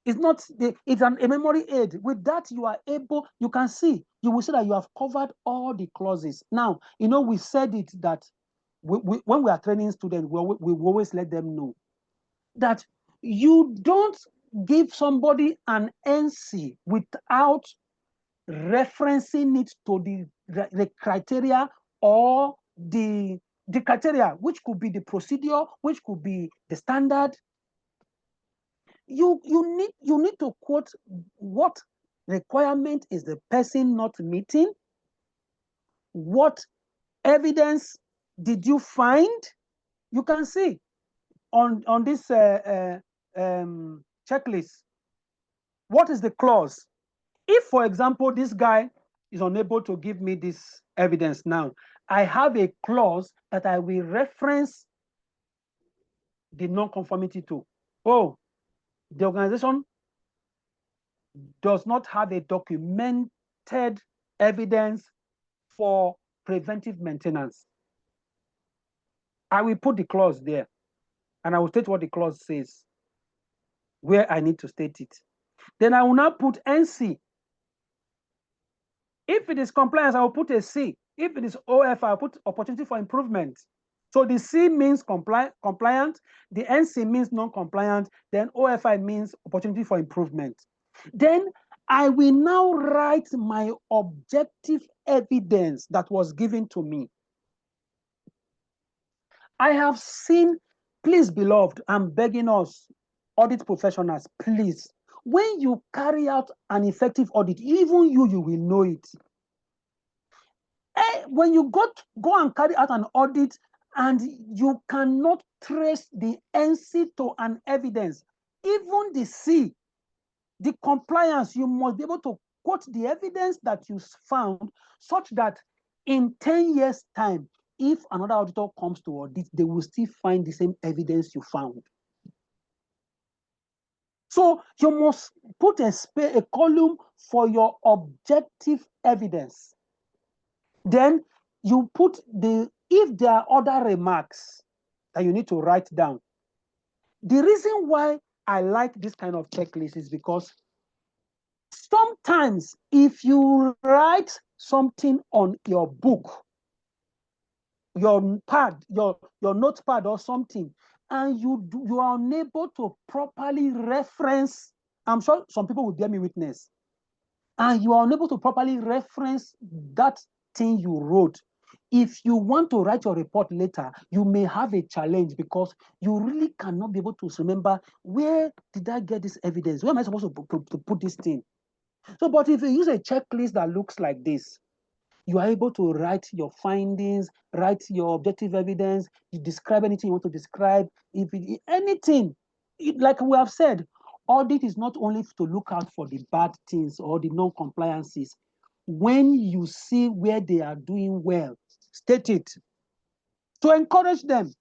Speaker 2: It's not, it's a memory aid. With that, you are able, you can see, you will see that you have covered all the clauses. Now, you know, we said it that when we are training students, we always let them know that you don't give somebody an NC without referencing it to the criteria or the criteria, which could be the procedure, which could be the standard. You need to quote what requirement is the person not meeting, what evidence did you find. You can see on this checklist, what is the clause? If, for example, this guy is unable to give me this evidence now, I have a clause that I will reference the non-conformity to. Oh, the organization does not have a documented evidence for preventive maintenance. I will put the clause there, and I will state what the clause says, where I need to state it. Then I will now put NC. If it is compliance, I will put a C. If it is OF, I'll put opportunity for improvement. So the C means compliant, the NC means non-compliant, then OFI means opportunity for improvement. Then I will now write my objective evidence that was given to me. I have seen, please, beloved, I'm begging us, audit professionals, please, when you carry out an effective audit, even you will know it. When you go and carry out an audit and you cannot trace the NC to an evidence, even the C, the compliance, you must be able to quote the evidence that you found such that in 10 years' time, if another auditor comes to audit, they will still find the same evidence you found. So you must put a column for your objective evidence. Then you put if there are other remarks that you need to write down. The reason why I like this kind of checklist is because sometimes if you write something on your book, your pad, your notepad or something, and you are unable to properly reference, I'm sure some people will bear me witness, and you are unable to properly reference that thing you wrote, if you want to write your report later, you may have a challenge because you really cannot be able to remember, where did I get this evidence? Where am I supposed to put this thing? So, but if you use a checklist that looks like this, you are able to write your findings, write your objective evidence, you describe anything you want to describe, anything. Like we have said, audit is not only to look out for the bad things or the non-compliances. When you see where they are doing well, state it to encourage them.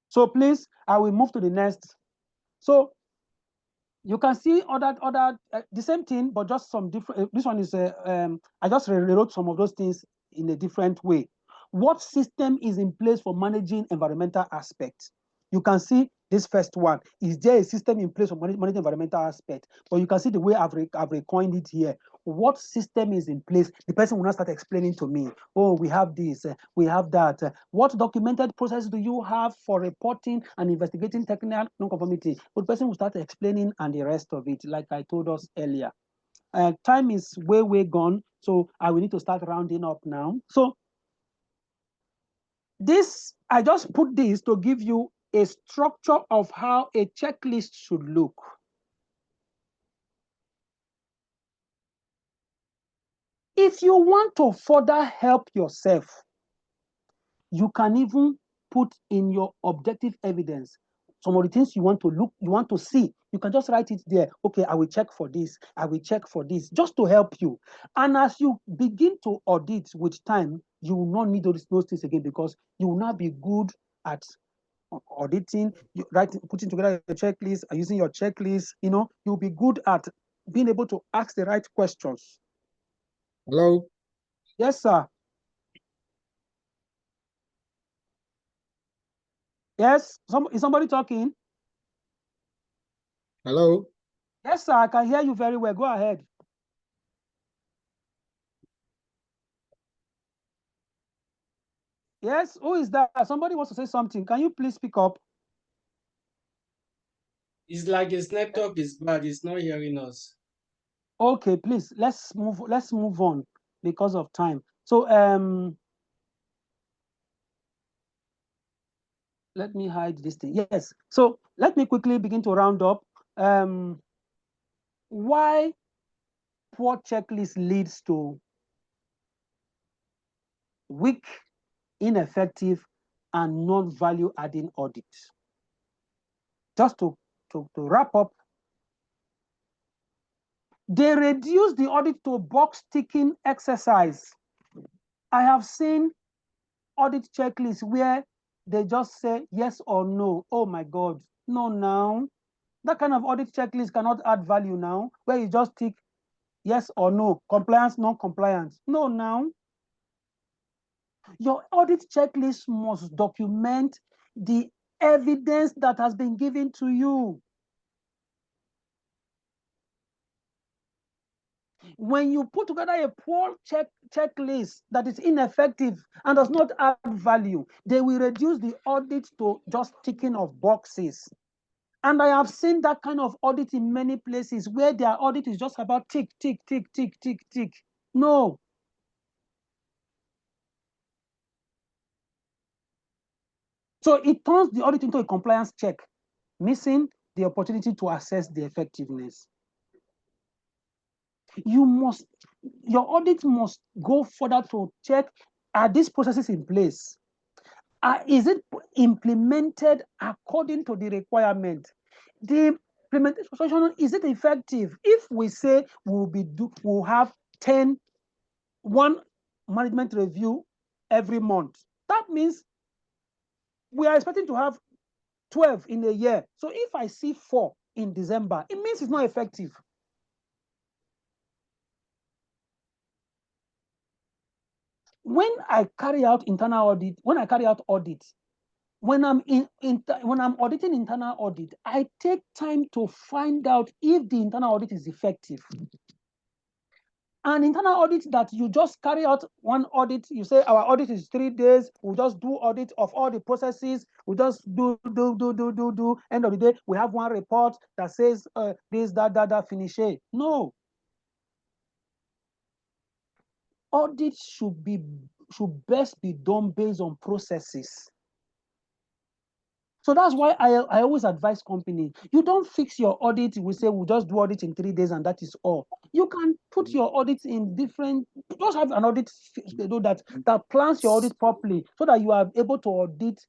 Speaker 2: So please, I will move to the next. So you can see the same thing, but just some different. This one is I just rewrote some of those things in a different way. What system is in place for managing environmental aspects? You can see this first one. Is there a system in place for managing environmental aspect? But you can see the way I've recoined it here. what system is in place, the person will not start explaining to me, oh, we have this, we have that. What documented process do you have for reporting and investigating technical nonconformity? But the person will start explaining and the rest of it, like I told us earlier. Time is way gone, so I will need to start rounding up now. So this, I just put this to give you a structure of how a checklist should look. If you want to further help yourself, you can even put in your objective evidence some of the things you want to look, you want to see. You can just write it there. Okay, I will check for this. I will check for this, just to help you. And as you begin to audit with time, you will not need those things again, because you will not be good at auditing, putting together a checklist, and using your checklist. You know, you'll be good at being able to ask the right questions.
Speaker 13: Hello?
Speaker 2: Yes, sir. Yes, is somebody talking?
Speaker 13: Hello?
Speaker 2: Yes, sir, I can hear you very well. Go ahead. Yes, who is that? Somebody wants to say something. Can you please speak up?
Speaker 8: It's like his network is bad. It's not hearing us.
Speaker 2: Okay, please, let's move on because of time. So let me hide this thing. Yes. So let me quickly begin to round up. Why poor checklist leads to weak, ineffective, and non-value adding audit. Just to wrap up, they reduce the audit to box ticking exercise. I have seen audit checklists where they just say yes or no. Oh my God, no now. That kind of audit checklist cannot add value now, where you just tick yes or no, compliance, non-compliance. No now. Your audit checklist must document the evidence that has been given to you. When you put together a poor checklist that is ineffective and does not add value, they will reduce the audit to just ticking of boxes. And I have seen that kind of audit in many places where their audit is just about tick, tick, tick, tick, tick, tick. No. So it turns the audit into a compliance check, missing the opportunity to assess the effectiveness. Your audit must go further to check, are these processes in place? Is it implemented according to the requirement? The implementation, is it effective? If we say we'll have 1 management review every month, that means we are expecting to have 12 in a year. So if I see 4 in December, it means it's not effective. When I carry out internal audit, when I'm auditing internal audit, I take time to find out if the internal audit is effective. An internal audit that you just carry out one audit, you say our audit is 3 days, we'll just do audit of all the processes, we'll just do. End of the day, we have one report that says this, that, finish it. No. Audit should best be done based on processes. So that's why I always advise companies, you don't fix your audit. We say we'll just do audit in 3 days and that is all. You can put your audits in different, just have an audit schedule that plans your audit properly so that you are able to audit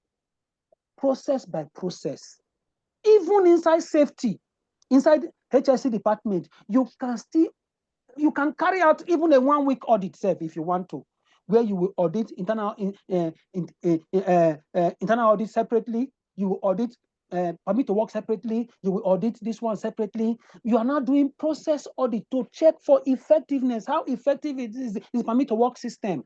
Speaker 2: process by process. Even inside safety, inside HSC department, you can carry out even a 1-week audit itself if you want to, where you will audit internal audit separately. You will audit permit to work separately. You will audit this one separately. You are now doing process audit to check for effectiveness. How effective is permit to work system?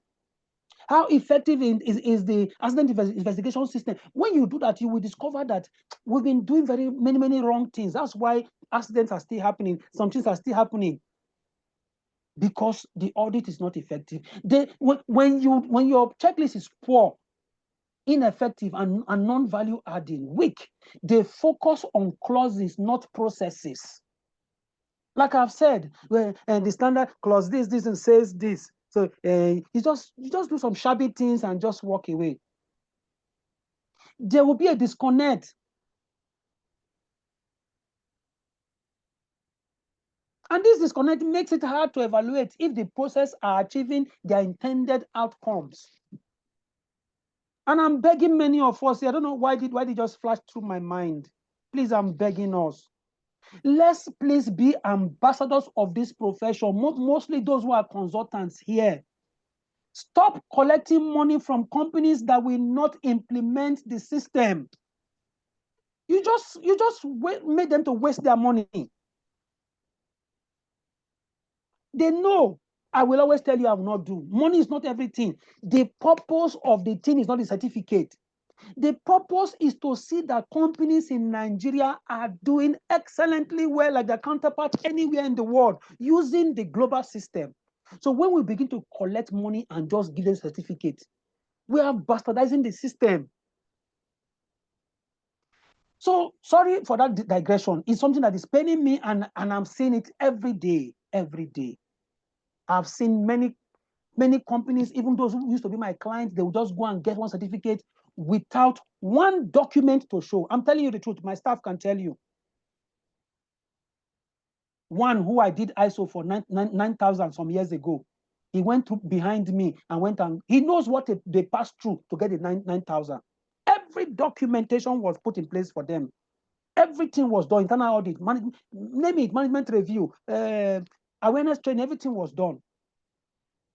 Speaker 2: How effective is the accident investigation system? When you do that, you will discover that we've been doing many wrong things. That's why accidents are still happening. Some things are still happening. because the audit is not effective. When your checklist is poor, ineffective, and non-value adding, weak, they focus on clauses, not processes. Like I've said, the standard clause this and says this. So you just do some shabby things and just walk away. There will be a disconnect. And this disconnect makes it hard to evaluate if the process are achieving their intended outcomes. And I'm begging many of us, I don't know why did just flash through my mind. Please, I'm begging us. Let's please be ambassadors of this profession, mostly those who are consultants here. Stop collecting money from companies that will not implement the system. You just made them to waste their money. They know. I will always tell you I will not do. Money is not everything. The purpose of the thing is not the certificate. The purpose is to see that companies in Nigeria are doing excellently well like their counterparts anywhere in the world using the global system. So when we begin to collect money and just give them certificates, we are bastardizing the system. So sorry for that digression. It's something that is paining me, and I'm seeing it every day, every day. I've seen many companies, even those who used to be my clients, they will just go and get one certificate without one document to show. I'm telling you the truth. My staff can tell you. One who I did ISO for 9,000 some years ago, he went behind me and went and he knows what they passed through to get the 9,000. Every documentation was put in place for them. Everything was done. Internal audit, name it, management review, awareness training, everything was done.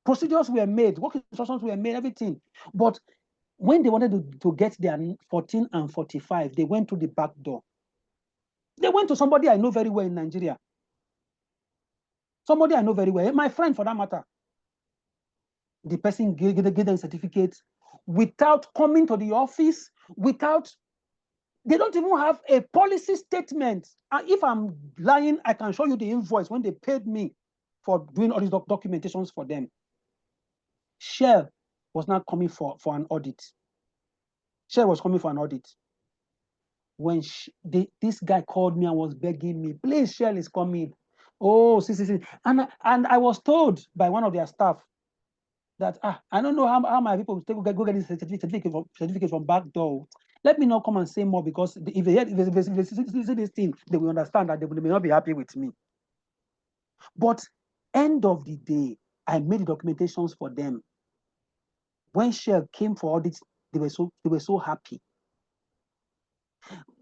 Speaker 2: Procedures were made, work instructions were made, everything. But when they wanted to get their 14 and 45, they went to the back door. They went to somebody I know very well in Nigeria. Somebody I know very well, my friend for that matter. The person gave them certificates without coming to the office, they don't even have a policy statement. And if I'm lying, I can show you the invoice when they paid me for doing all these documentations for them. Shell was not coming for an audit. Shell was coming for an audit. When this guy called me and was begging me, please, Shell is coming. Oh, see. And I was told by one of their staff that I don't know how my people go get this certificate from back door. Let me not come and say more, because if they see this thing, they will understand that they may not be happy with me. But end of the day, I made the documentations for them. When Shell came for audits, they were so happy.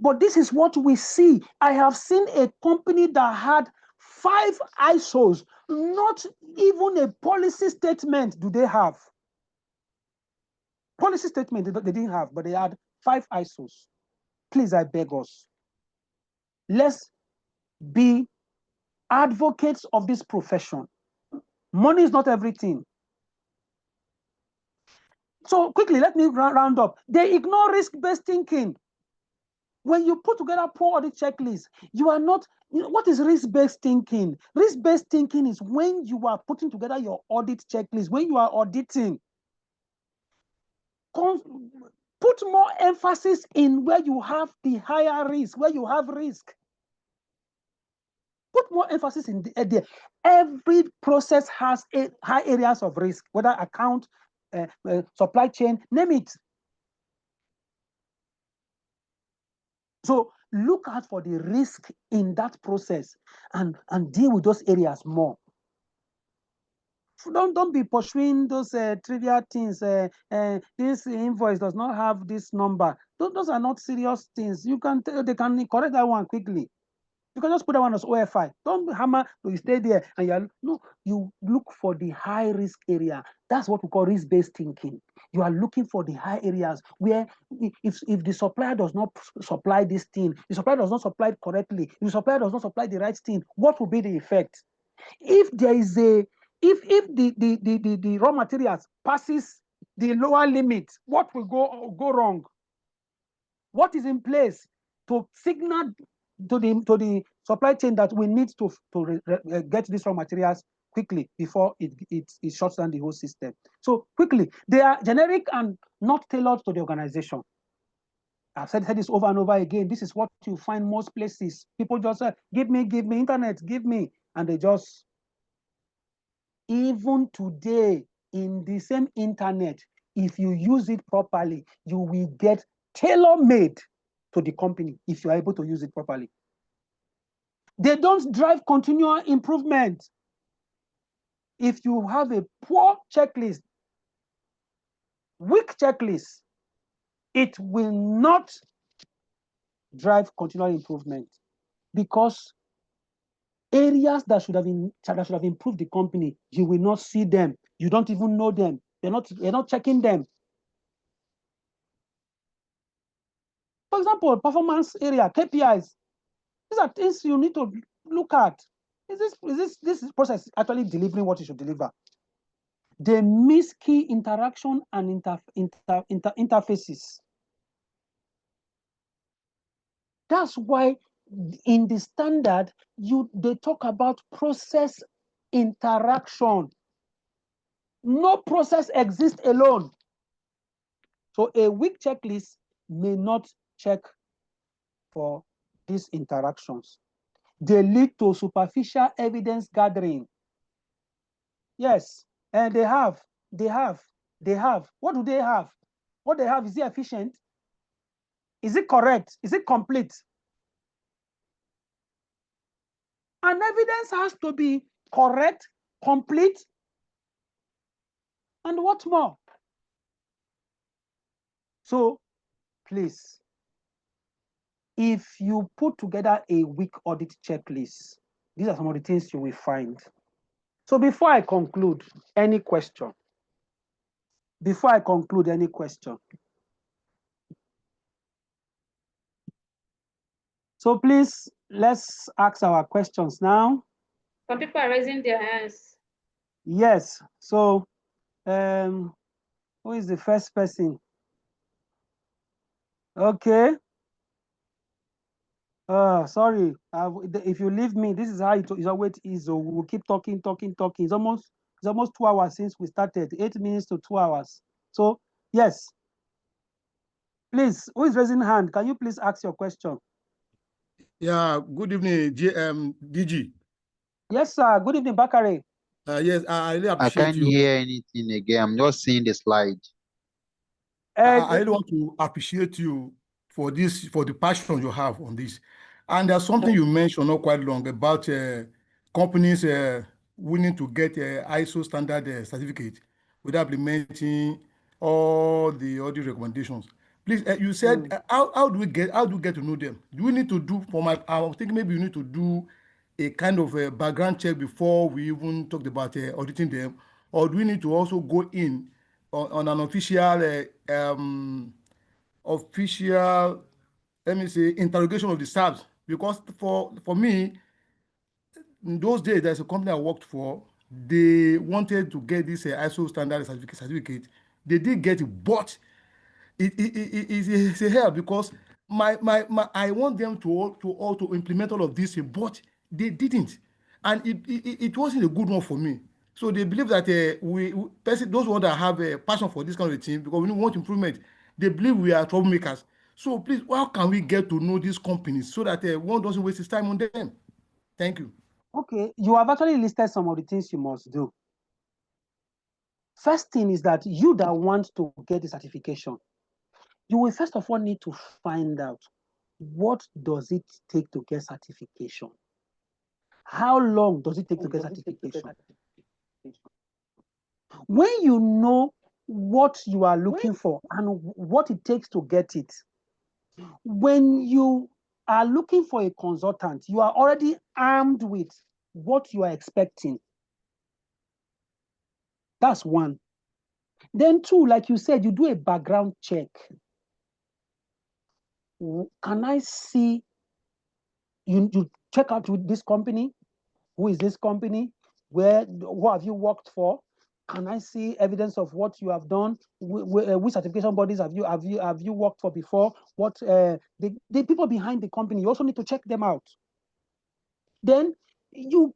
Speaker 2: But this is what we see. I have seen a company that had 5 ISOs, not even a policy statement do they have. Policy statement they didn't have, but they had 5 ISOs. Please, I beg us. Let's be advocates of this profession. Money is not everything. So quickly, let me round up. They ignore risk-based thinking. When you put together poor audit checklists, you are not, what is risk-based thinking? Risk-based thinking is when you are putting together your audit checklist, when you are auditing. Put more emphasis in where you have the higher risk, where you have risk. Put more emphasis in there. Every process has high areas of risk, whether account, supply chain, name it. So look out for the risk in that process and deal with those areas more. Don't be pursuing those trivial things. This invoice does not have this number. Those are not serious things. They can correct that one quickly. You can just put that one as OFI. Don't hammer, you stay there and you look for the high risk area. That's what we call risk-based thinking. You are looking for the high areas where if the supplier does not supply this thing, the supplier does not supply it correctly, if the supplier does not supply the right thing, what will be the effect? If there is if the raw materials passes the lower limit, what will go wrong? What is in place to signal to the supply chain that we need to get these raw materials quickly before it shuts down the whole system. So quickly, they are generic and not tailored to the organization. I've said this over and over again. This is what you find most places. People just say, give me internet, give me. And they just, even today, in the same internet, if you use it properly, you will get tailor-made to the company if you are able to use it properly. They don't drive continual improvement. If you have a poor checklist, weak checklist, it will not drive continual improvement, because areas that should have improved the company, you will not see them. You don't even know them. You're not checking them. For example, performance area, KPIs. These are things you need to look at. Is this process actually delivering what it should deliver? They miss key interaction and interfaces. That's why in the standard, they talk about process interaction. No process exists alone. So a weak checklist may not check for these interactions. They lead to superficial evidence gathering. Yes, and they have. What do they have? What they have, is it efficient? Is it correct? Is it complete? And evidence has to be correct, complete, and what more? So, please, if you put together a weak audit checklist, these are some of the things you will find. So before I conclude, any question? Before I conclude, any question? So please, let's ask our questions now.
Speaker 7: Some people are raising their hands.
Speaker 2: Yes, so who is the first person? Okay. Sorry, if you leave me, this is how it always is. So we'll keep talking. It's almost 2 hours since we started, 8 minutes to 2 hours. So yes, please, who is raising hand? Can you please ask your question?
Speaker 13: Yeah, good evening, DG.
Speaker 2: Yes, sir. Good evening, Bakare.
Speaker 13: Yes, I really
Speaker 14: I
Speaker 13: appreciate
Speaker 14: can't
Speaker 13: you.
Speaker 14: hear anything again. I'm just seeing the slide.
Speaker 13: I really want to appreciate you for this, for the passion you have on this. And there's something you mentioned not quite long about companies willing to get ISO standard certificate without implementing all the audit recommendations. Please, you said how do we get to know them? Do we need to do I was thinking maybe you need to do a kind of a background check before we even talked about auditing them, or do we need to also go in on an official let me say, interrogation of the staff? Because for me, in those days, there's a company I worked for. They wanted to get this ISO standard certificate. They did get it, but it's a hell, because I want them to implement all of this, but they didn't, and it wasn't a good one for me. So they believe that those ones that have a passion for this kind of thing, because we want improvement, they believe we are troublemakers. So please, how can we get to know these companies so that one doesn't waste his time on them? Thank you.
Speaker 2: Okay, you have actually listed some of the things you must do. First thing is that you that want to get the certification, you will first of all need to find out, what does it take to get certification? How long does it take to get certification? When you know what you are looking for and what it takes to get it, when you are looking for a consultant, you are already armed with what you are expecting. That's one. Then two, like you said, you do a background check. Can I see, you check out with this company? Who is this company? Who have you worked for? Can I see evidence of what you have done? Which certification bodies have you worked for before? What the people behind the company, you also need to check them out. Then you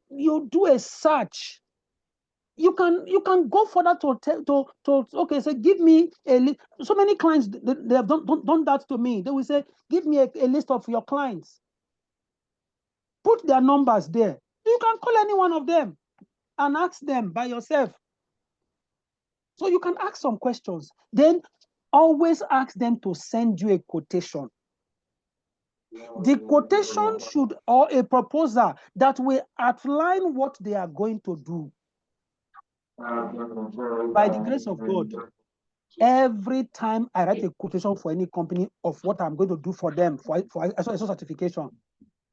Speaker 2: do a search you can go further to okay, say give me a list. So many clients they have done that to me. They will say, give me a list of your clients. Put their numbers there. You can call any one of them and ask them by yourself. So you can ask some questions. Then always ask them to send you a quotation. The quotation should, or a proposal that will outline what they are going to do. By the grace of God, every time I write a quotation for any company of what I'm going to do for them for ISO certification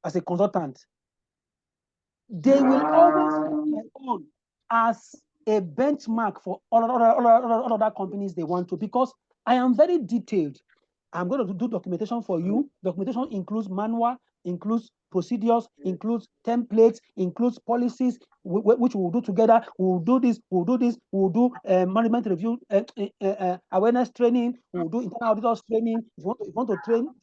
Speaker 2: as a consultant, they will always put my own as a benchmark for all other companies they want to, because I am very detailed. I'm going to do documentation for you. Documentation includes manual, includes procedures, includes templates, includes policies, which we will do together. We will do this, we will do this, we will do management review, awareness training, we will do internal auditors training. If you want to train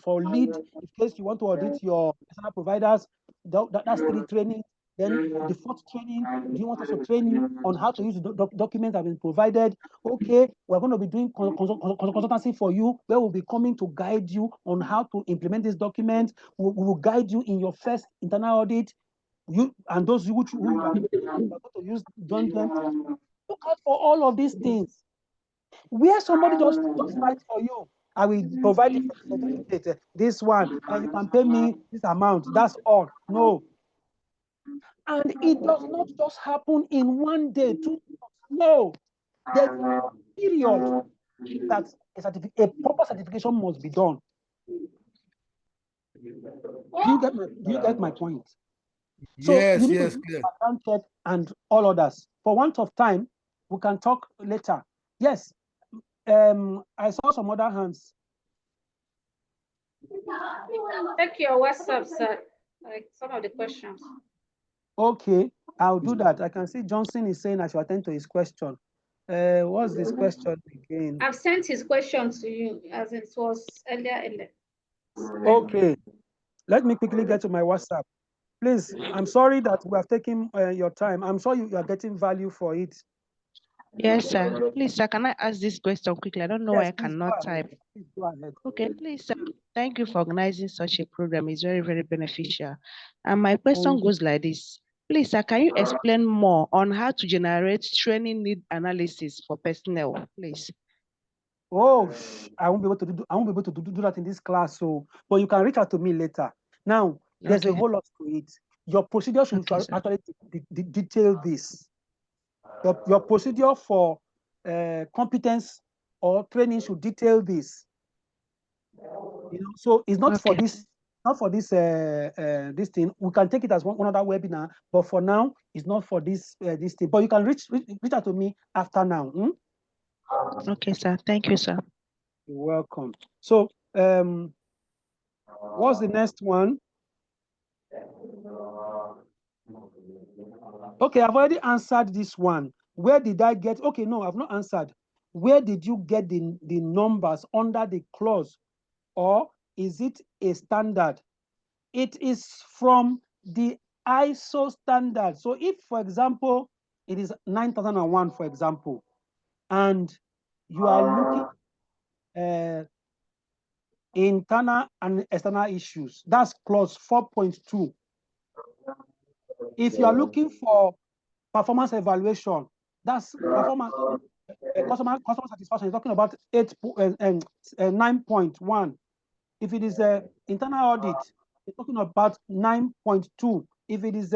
Speaker 2: for lead, in case you want to audit your external providers, that's 3 training. Then the 4th training, do you want us to train you on how to use the documents that have been provided? Okay, we're going to be doing consultancy for you, where we'll be coming to guide you on how to implement this document. We will guide you in your first internal audit. You and those who are going to use join them. Look out for all of these things. Where somebody just write for you, I will provide you certificate, this one, and you can pay me this amount. That's all. No. And it does not just happen in 1 day, 2 months. No. There's a period that a proper certification must be done. Do you get my point? So
Speaker 13: Yes,
Speaker 2: you need
Speaker 13: yes,
Speaker 2: to do
Speaker 13: clear.
Speaker 2: background check and all others. For want of time, we can talk later. Yes. I saw some other hands.
Speaker 7: Check your WhatsApp, sir. Like some of the questions.
Speaker 2: Okay, I'll do that. I can see Johnson is saying I should attend to his question. What's this question again?
Speaker 7: I've sent his question to you as it was earlier.
Speaker 2: Okay, let me quickly get to my WhatsApp. Please, I'm sorry that we have taken your time. I'm sure you are getting value for it.
Speaker 4: Yes, sir. Please, sir, can I ask this question quickly? I don't know why I cannot type.
Speaker 2: Please go ahead.
Speaker 4: Okay, please, sir. Thank you for organizing such a program. It's very, very beneficial. And my question goes like this. Please, sir, can you explain more on how to generate training need analysis for personnel, please?
Speaker 2: Oh, I won't be able to do that in this class. So, but you can reach out to me later. Now, there's a whole lot to it. Your procedure should actually detail this. Your procedure for competence or training should detail this. You know, so it's not for this, this thing. We can take it as one other webinar, but for now, it's not for this this thing. But you can reach out to me after now.
Speaker 4: Okay, sir. Thank you, sir.
Speaker 2: You're welcome. So, what's the next one? Okay, I've already answered this one. Where did I get? Okay, no, I've not answered. Where did you get the numbers under the clause, or is it a standard? It is from the ISO standard. So if, for example, it is 9001, for example, and you are looking internal and external issues, that's clause 4.2. If you are looking for performance evaluation, that's performance customer satisfaction, you're talking about 9.1. If it is internal audit, you're talking about 9.2. If it is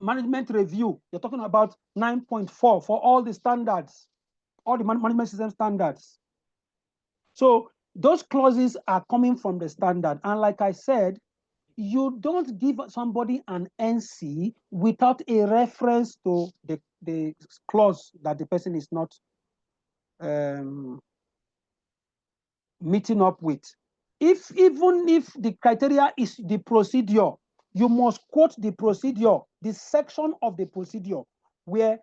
Speaker 2: management review, you're talking about 9.4 for all the standards, all the management system standards. So those clauses are coming from the standard. And like I said, you don't give somebody an NC without a reference to the clause that the person is not meeting up with. Even if the criteria is the procedure, you must quote the procedure, the section of the procedure where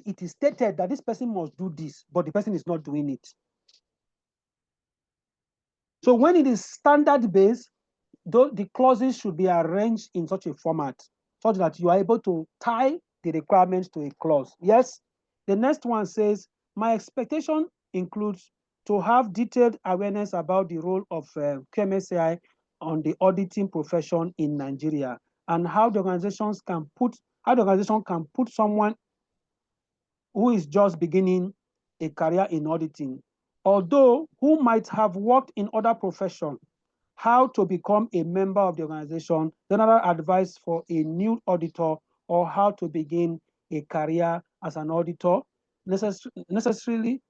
Speaker 2: it is stated that this person must do this, but the person is not doing it. So when it is standard based, the clauses should be arranged in such a format such that you are able to tie the requirements to a clause. Yes. The next one says, my expectation includes to have detailed awareness about the role of QMSAI on the auditing profession in Nigeria and how the organization can put someone who is just beginning a career in auditing, although who might have worked in other professions, how to become a member of the organization, general advice for a new auditor, or how to begin a career as an auditor, necessary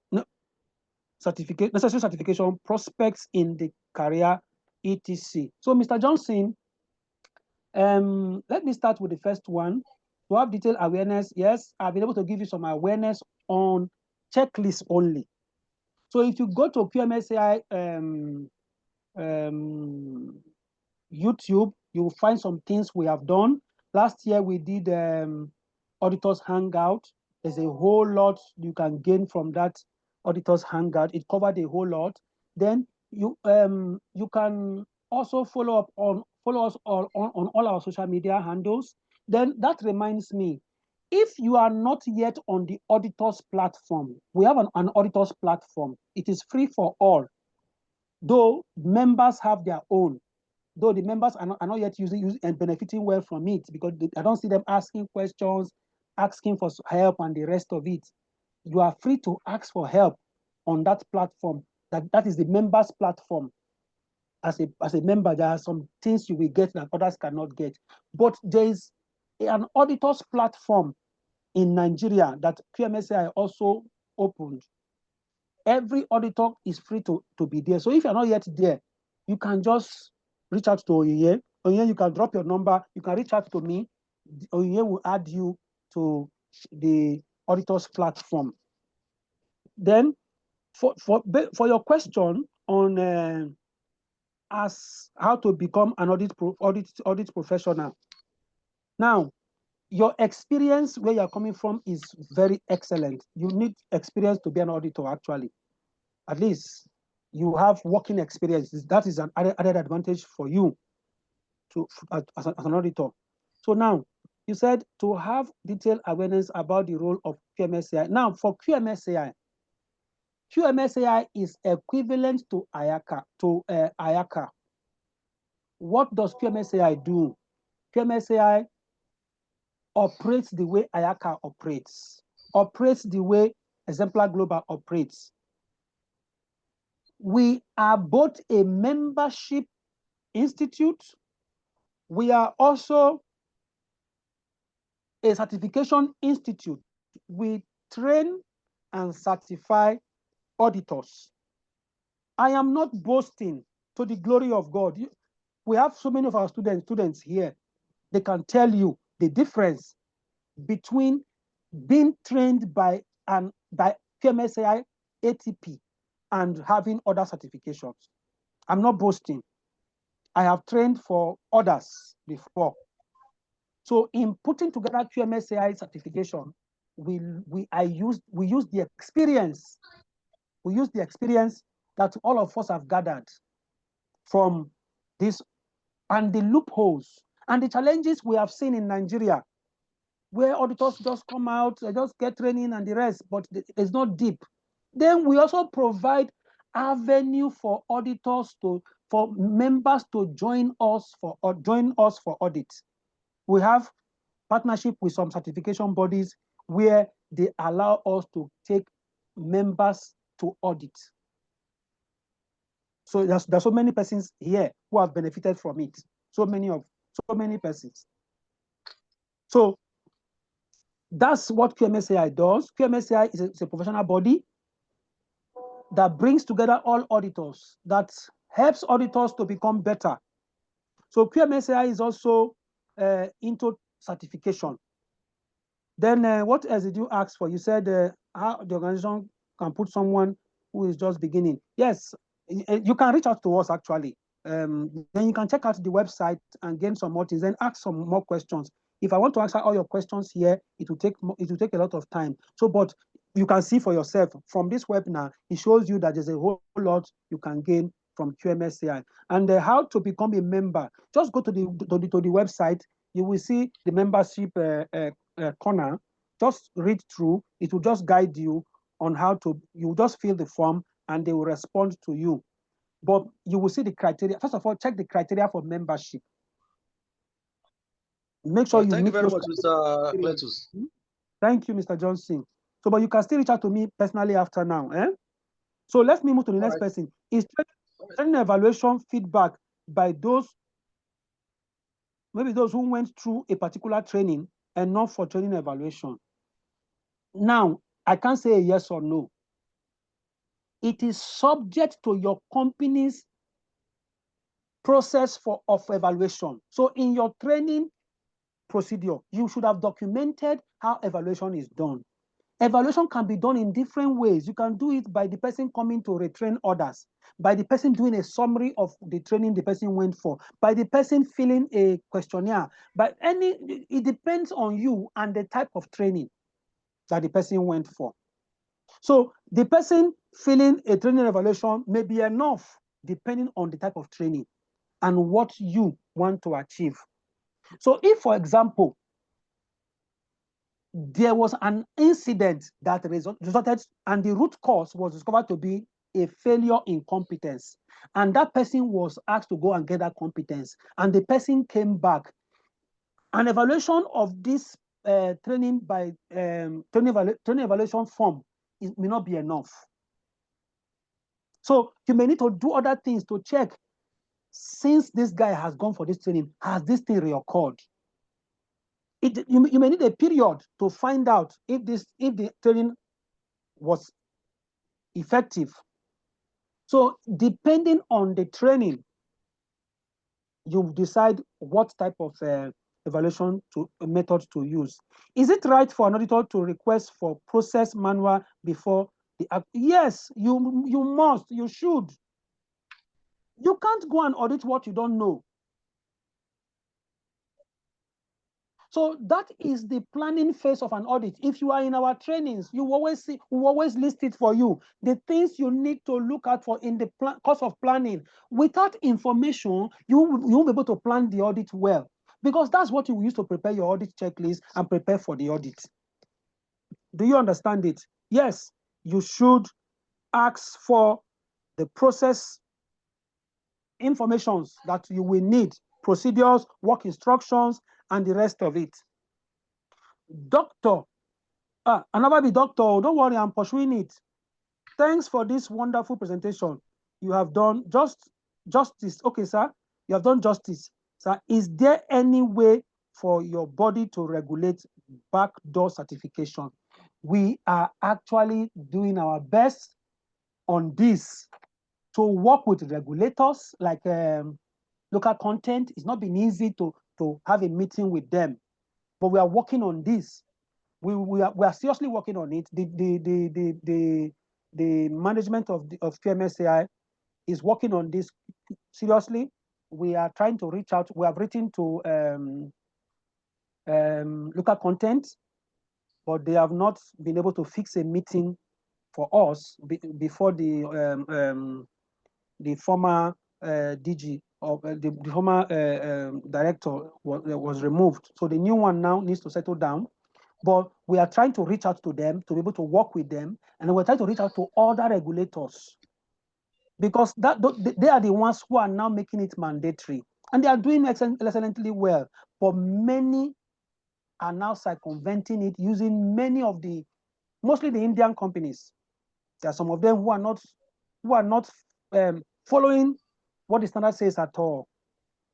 Speaker 2: certification, prospects in the career, etc. So, Mr. Johnson, let me start with the first one. To have detailed awareness, yes, I've been able to give you some awareness on checklists only. So if you go to QMSAI YouTube, you'll find some things we have done. Last year we did auditors hangout. There's a whole lot you can gain from that auditors hangout. It covered a whole lot. Then you can also follow us on all our social media handles. Then that reminds me, if you are not yet on the auditors platform, we have an auditors platform. It is free for all, though members have their own. Though the members are not yet using and benefiting well from it, because I don't see them asking questions, asking for help and the rest of it. You are free to ask for help on that platform. That is the members platform. As a member, there are some things you will get that others cannot get. But there is an auditors platform in Nigeria that QMSAI also opened. Every auditor is free to be there. So if you're not yet there, you can just reach out to Oyeye. Oyeye, you can drop your number. You can reach out to me. Oyeye will add you to the auditors platform. Then, for your question on as how to become an audit professional. Now, your experience where you're coming from is very excellent. You need experience to be an auditor, actually. At least you have working experience. That is an added advantage for you as an auditor. So now, you said to have detailed awareness about the role of QMSAI. Now, for QMSAI, QMSAI is equivalent to IACA. What does QMSAI do? QMSAI operates the way IACA operates the way Exemplar Global operates. We are both a membership institute. We are also a certification institute. We train and certify auditors. I am not boasting, to the glory of God. We have so many of our students here. They can tell you the difference between being trained by QMSAI ATP and having other certifications. I'm not boasting. I have trained for others before. So in putting together QMSAI certification, we use the experience. We use the experience that all of us have gathered from this and the loopholes and the challenges we have seen in Nigeria, where auditors just come out, they just get training and the rest, but it's not deep. Then we also provide avenue for auditors for members to join us for audit. We have partnership with some certification bodies where they allow us to take members to audit. So there's so many persons here who have benefited from it. So many persons. So that's what QMSAI does. QMSAI is a professional body that brings together all auditors, that helps auditors to become better. So QMSAI is also into certification. Then what else did you ask for? You said how the organization can put someone who is just beginning. Yes, you can reach out to us actually. Then you can check out the website and gain some more things, then ask some more questions. If I want to answer all your questions here, it will take a lot of time. So, but you can see for yourself from this webinar, it shows you that there's a whole lot you can gain from QMSAI. And how to become a member, just go to the website. You will see the membership corner. Just read through. It will just guide you on how to, you just fill the form and they will respond to you. But you will see the criteria. First of all, check the criteria for membership. Make sure you
Speaker 15: thank
Speaker 2: meet
Speaker 15: you very
Speaker 2: those
Speaker 15: much, Mr.
Speaker 2: criteria.
Speaker 15: Cletus.
Speaker 2: Thank you, Mr. Johnson. So, but you can still reach out to me personally after now. So let me move to the next person. Is training evaluation feedback by those, maybe those who went through a particular training and not for training evaluation? Now, I can't say a yes or no. It is subject to your company's process of evaluation. So in your training procedure, you should have documented how evaluation is done. Evaluation can be done in different ways. You can do it by the person coming to retrain others, by the person doing a summary of the training the person went for, by the person filling a questionnaire, but it depends on you and the type of training that the person went for. So the person filling a training evaluation may be enough depending on the type of training and what you want to achieve. So if, for example, there was an incident that resulted and the root cause was discovered to be a failure in competence, and that person was asked to go and get that competence, and the person came back, an evaluation of this training by training evaluation form may not be enough. So you may need to do other things to check, since this guy has gone for this training, has this thing reoccurred? You may need a period to find out if the training was effective. So depending on the training, you decide what type of evaluation method to use. Is it right for an auditor to request for process manual before the act? Yes, you must, you should. You can't go and audit what you don't know. So that is the planning phase of an audit. If you are in our trainings, you always see, we always list it for you, the things you need to look out for in the course of planning. Without information, you won't be able to plan the audit well, because that's what you use to prepare your audit checklist and prepare for the audit. Do you understand it? Yes, you should ask for the process informations that you will need, procedures, work instructions, and the rest of it. Doctor, another be doctor, don't worry, I'm pursuing it. Thanks for this wonderful presentation. You have done justice. Okay, sir, you have done justice. Sir, is there any way for your body to regulate backdoor certification? We are actually doing our best on this to work with regulators like local content. It's not been easy to have a meeting with them, but we are working on this. We are seriously working on it. The management of QMSAI is working on this seriously. We are trying to reach out. We have written to local content, but they have not been able to fix a meeting for us before the former DG or the former director was removed. So the new one now needs to settle down. But we are trying to reach out to them to be able to work with them, and we're trying to reach out to other regulators, because they are the ones who are now making it mandatory, and they are doing excellently well. But many are now circumventing it using mostly the Indian companies. There are some of them who are not following what the standard says at all.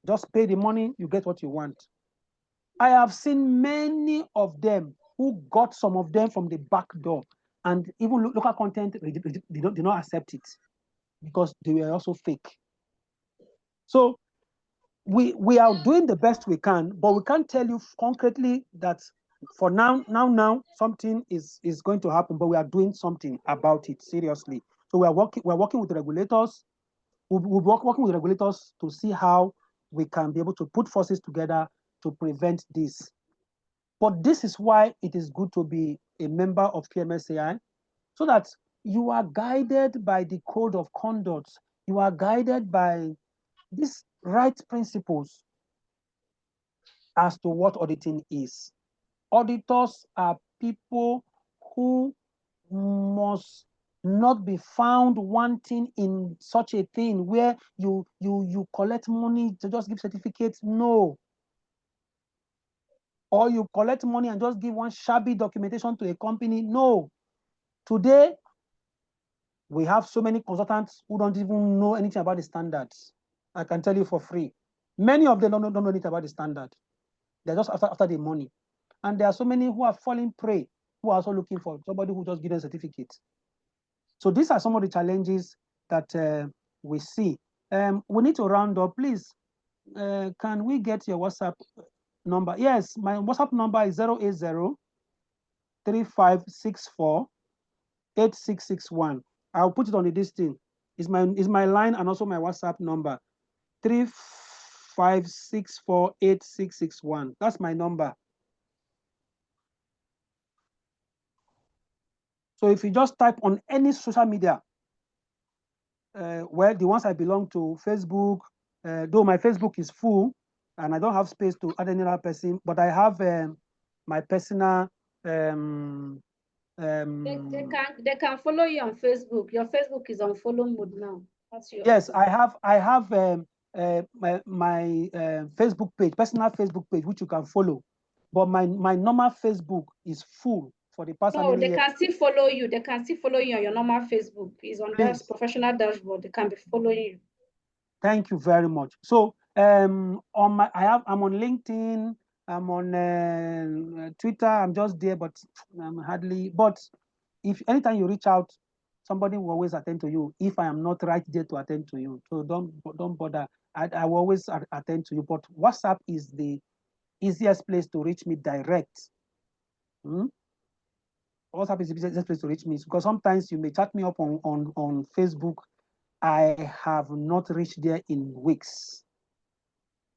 Speaker 2: Just pay the money, you get what you want. I have seen many of them who got some of them from the back door, and even local content did not accept it because they were also fake. So we are doing the best we can, but we can't tell you concretely that for now something is going to happen, but we are doing something about it seriously. So we're working with the regulators. We're working with regulators to see how we can be able to put forces together to prevent this. But this is why it is good to be a member of QMSAI, so that you are guided by the code of conduct. you are guided by these right principles as to what auditing is. Auditors are people who must not be found wanting in such a thing where you collect money to just give certificates. No. Or you collect money and just give one shabby documentation to a company. No. Today, we have so many consultants who don't even know anything about the standards. I can tell you for free. Many of them don't know anything about the standard. They're just after the money. And there are so many who are falling prey, who are also looking for somebody who just gives them certificates. So these are some of the challenges that we see. We need to round up. Please, can we get your WhatsApp number? Yes, my WhatsApp number is 080 3564 8661. I'll put it on the listing. Is my line and also my WhatsApp number 3564 8661. That's my number. So if you just type on any social media, well, the ones I belong to, Facebook, though my Facebook is full and I don't have space to add any other person, but I have my personal.
Speaker 7: They can follow you on Facebook. Your Facebook is on follow mode now. That's your
Speaker 2: yes, I have my Facebook page, personal Facebook page, which you can follow, but my normal Facebook is full for the past.
Speaker 7: No, they can still follow you. They can still follow you on your normal Facebook. It's on their professional dashboard. They can be following you.
Speaker 2: Thank you very much. So I'm on LinkedIn, I'm on Twitter, I'm just there, but I'm hardly. But if anytime you reach out, somebody will always attend to you. If I am not right there to attend to you, so don't bother. I will always attend to you. But WhatsApp is the easiest place to reach me direct. WhatsApp is the easiest place to reach me because sometimes you may chat me up on Facebook. I have not reached there in weeks.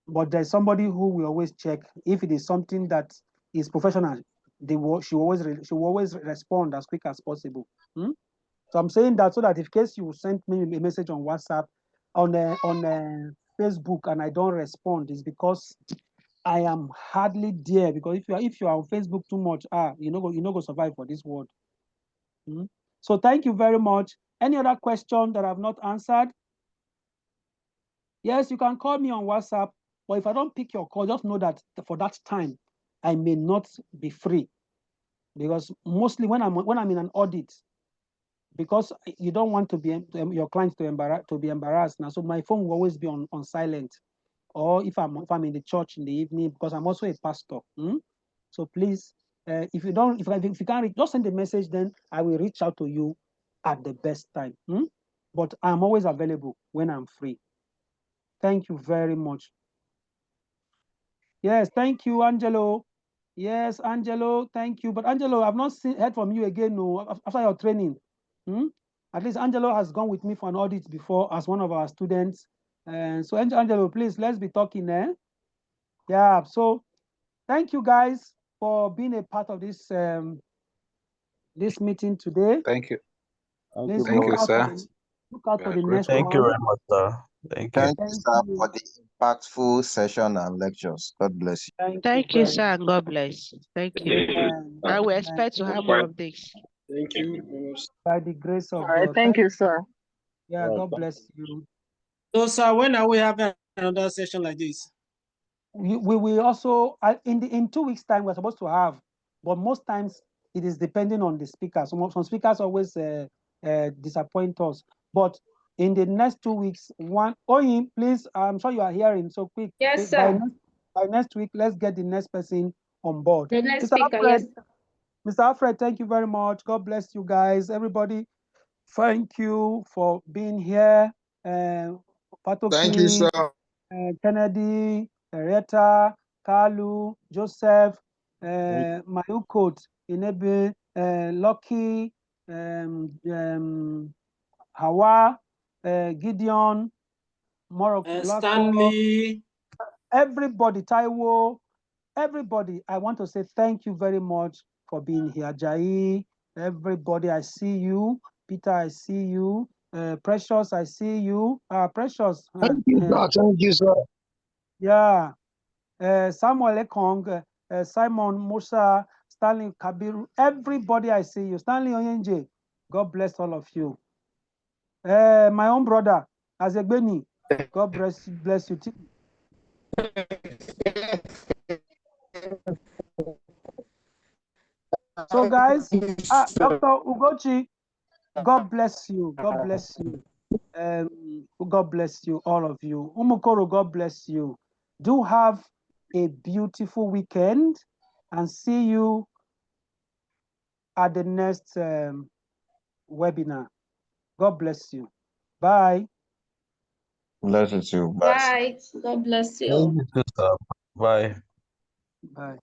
Speaker 2: But there's somebody who will always check if it is something that is professional. She will always respond as quick as possible. So I'm saying that so that if case you send me a message on WhatsApp, on Facebook, and I don't respond, is because I am hardly there. Because if you are on Facebook too much, you know go survive for this world. So thank you very much. Any other question that I've not answered? Yes, you can call me on WhatsApp, but if I don't pick your call, just know that for that time, I may not be free. Because mostly when I'm in an audit, because you don't want to be your clients to be embarrassed now. So my phone will always be on silent. Or if I'm in the church in the evening, because I'm also a pastor. So please, if you can't just send a message, then I will reach out to you at the best time. But I'm always available when I'm free. Thank you very much. Yes, thank you, Angelo. Yes, Angelo, thank you. But Angelo, I've not heard from you again after your training. At least Angelo has gone with me for an audit before as one of our students. So Angelo, please, let's be talking there. Yeah, so thank you guys for being a part of this this meeting today.
Speaker 10: Thank you.
Speaker 2: Please
Speaker 10: Thank you, sir.
Speaker 2: Look out for the next
Speaker 15: Thank you
Speaker 2: one.
Speaker 15: very much, sir. Thank you.
Speaker 16: Thank you, sir, for the impactful session and lectures. God bless you.
Speaker 4: Thank you, sir, and God bless. Thank you. I will expect to have more of this.
Speaker 8: Thank you.
Speaker 2: By the grace of
Speaker 17: All right,
Speaker 2: God.
Speaker 17: thank you, sir.
Speaker 2: Yeah, God bless you.
Speaker 8: So, sir, when are we having another session like this?
Speaker 2: We will also in 2 weeks' time we're supposed to have, but most times it is depending on the speaker. Some speakers always disappoint us. But in the next 2 weeks, Oyin, please, I'm sure you are hearing. So quick,
Speaker 7: Yes, sir.
Speaker 2: By next week, let's get the next person on board.
Speaker 7: The next
Speaker 2: Mr.
Speaker 7: speaker,
Speaker 2: Alfred,
Speaker 7: yes.
Speaker 2: Mr. Alfred, thank you very much. God bless you guys, everybody. Thank you for being here. Patoki,
Speaker 16: Thank you, sir.
Speaker 2: Kennedy, Reta, Kalu, Joseph, Mayukot, Inebe, Lucky, Hawa, Gideon, Morocco,
Speaker 8: Stanley,
Speaker 2: everybody, Taiwo, everybody. I want to say thank you very much for being here. Jai, everybody, I see you. Peter, I see you. Precious, I see you. Precious.
Speaker 15: Thank you, sir. Thank you, sir.
Speaker 2: Yeah. Samuel Ekong, Simon Musa, Stanley Kabiru, everybody I see you. Stanley Oyenje, God bless all of you. My own brother, Azegbeni, God bless you too. So guys, Dr. Ugochi, God bless you. God bless you. God bless you, all of you. Umukoro, God bless you. Do have a beautiful weekend and see you at the next webinar. God bless you. Bye.
Speaker 16: Bless you too. Bye.
Speaker 7: Bye. God bless you.
Speaker 10: Thank you, sir. Bye.
Speaker 2: Bye.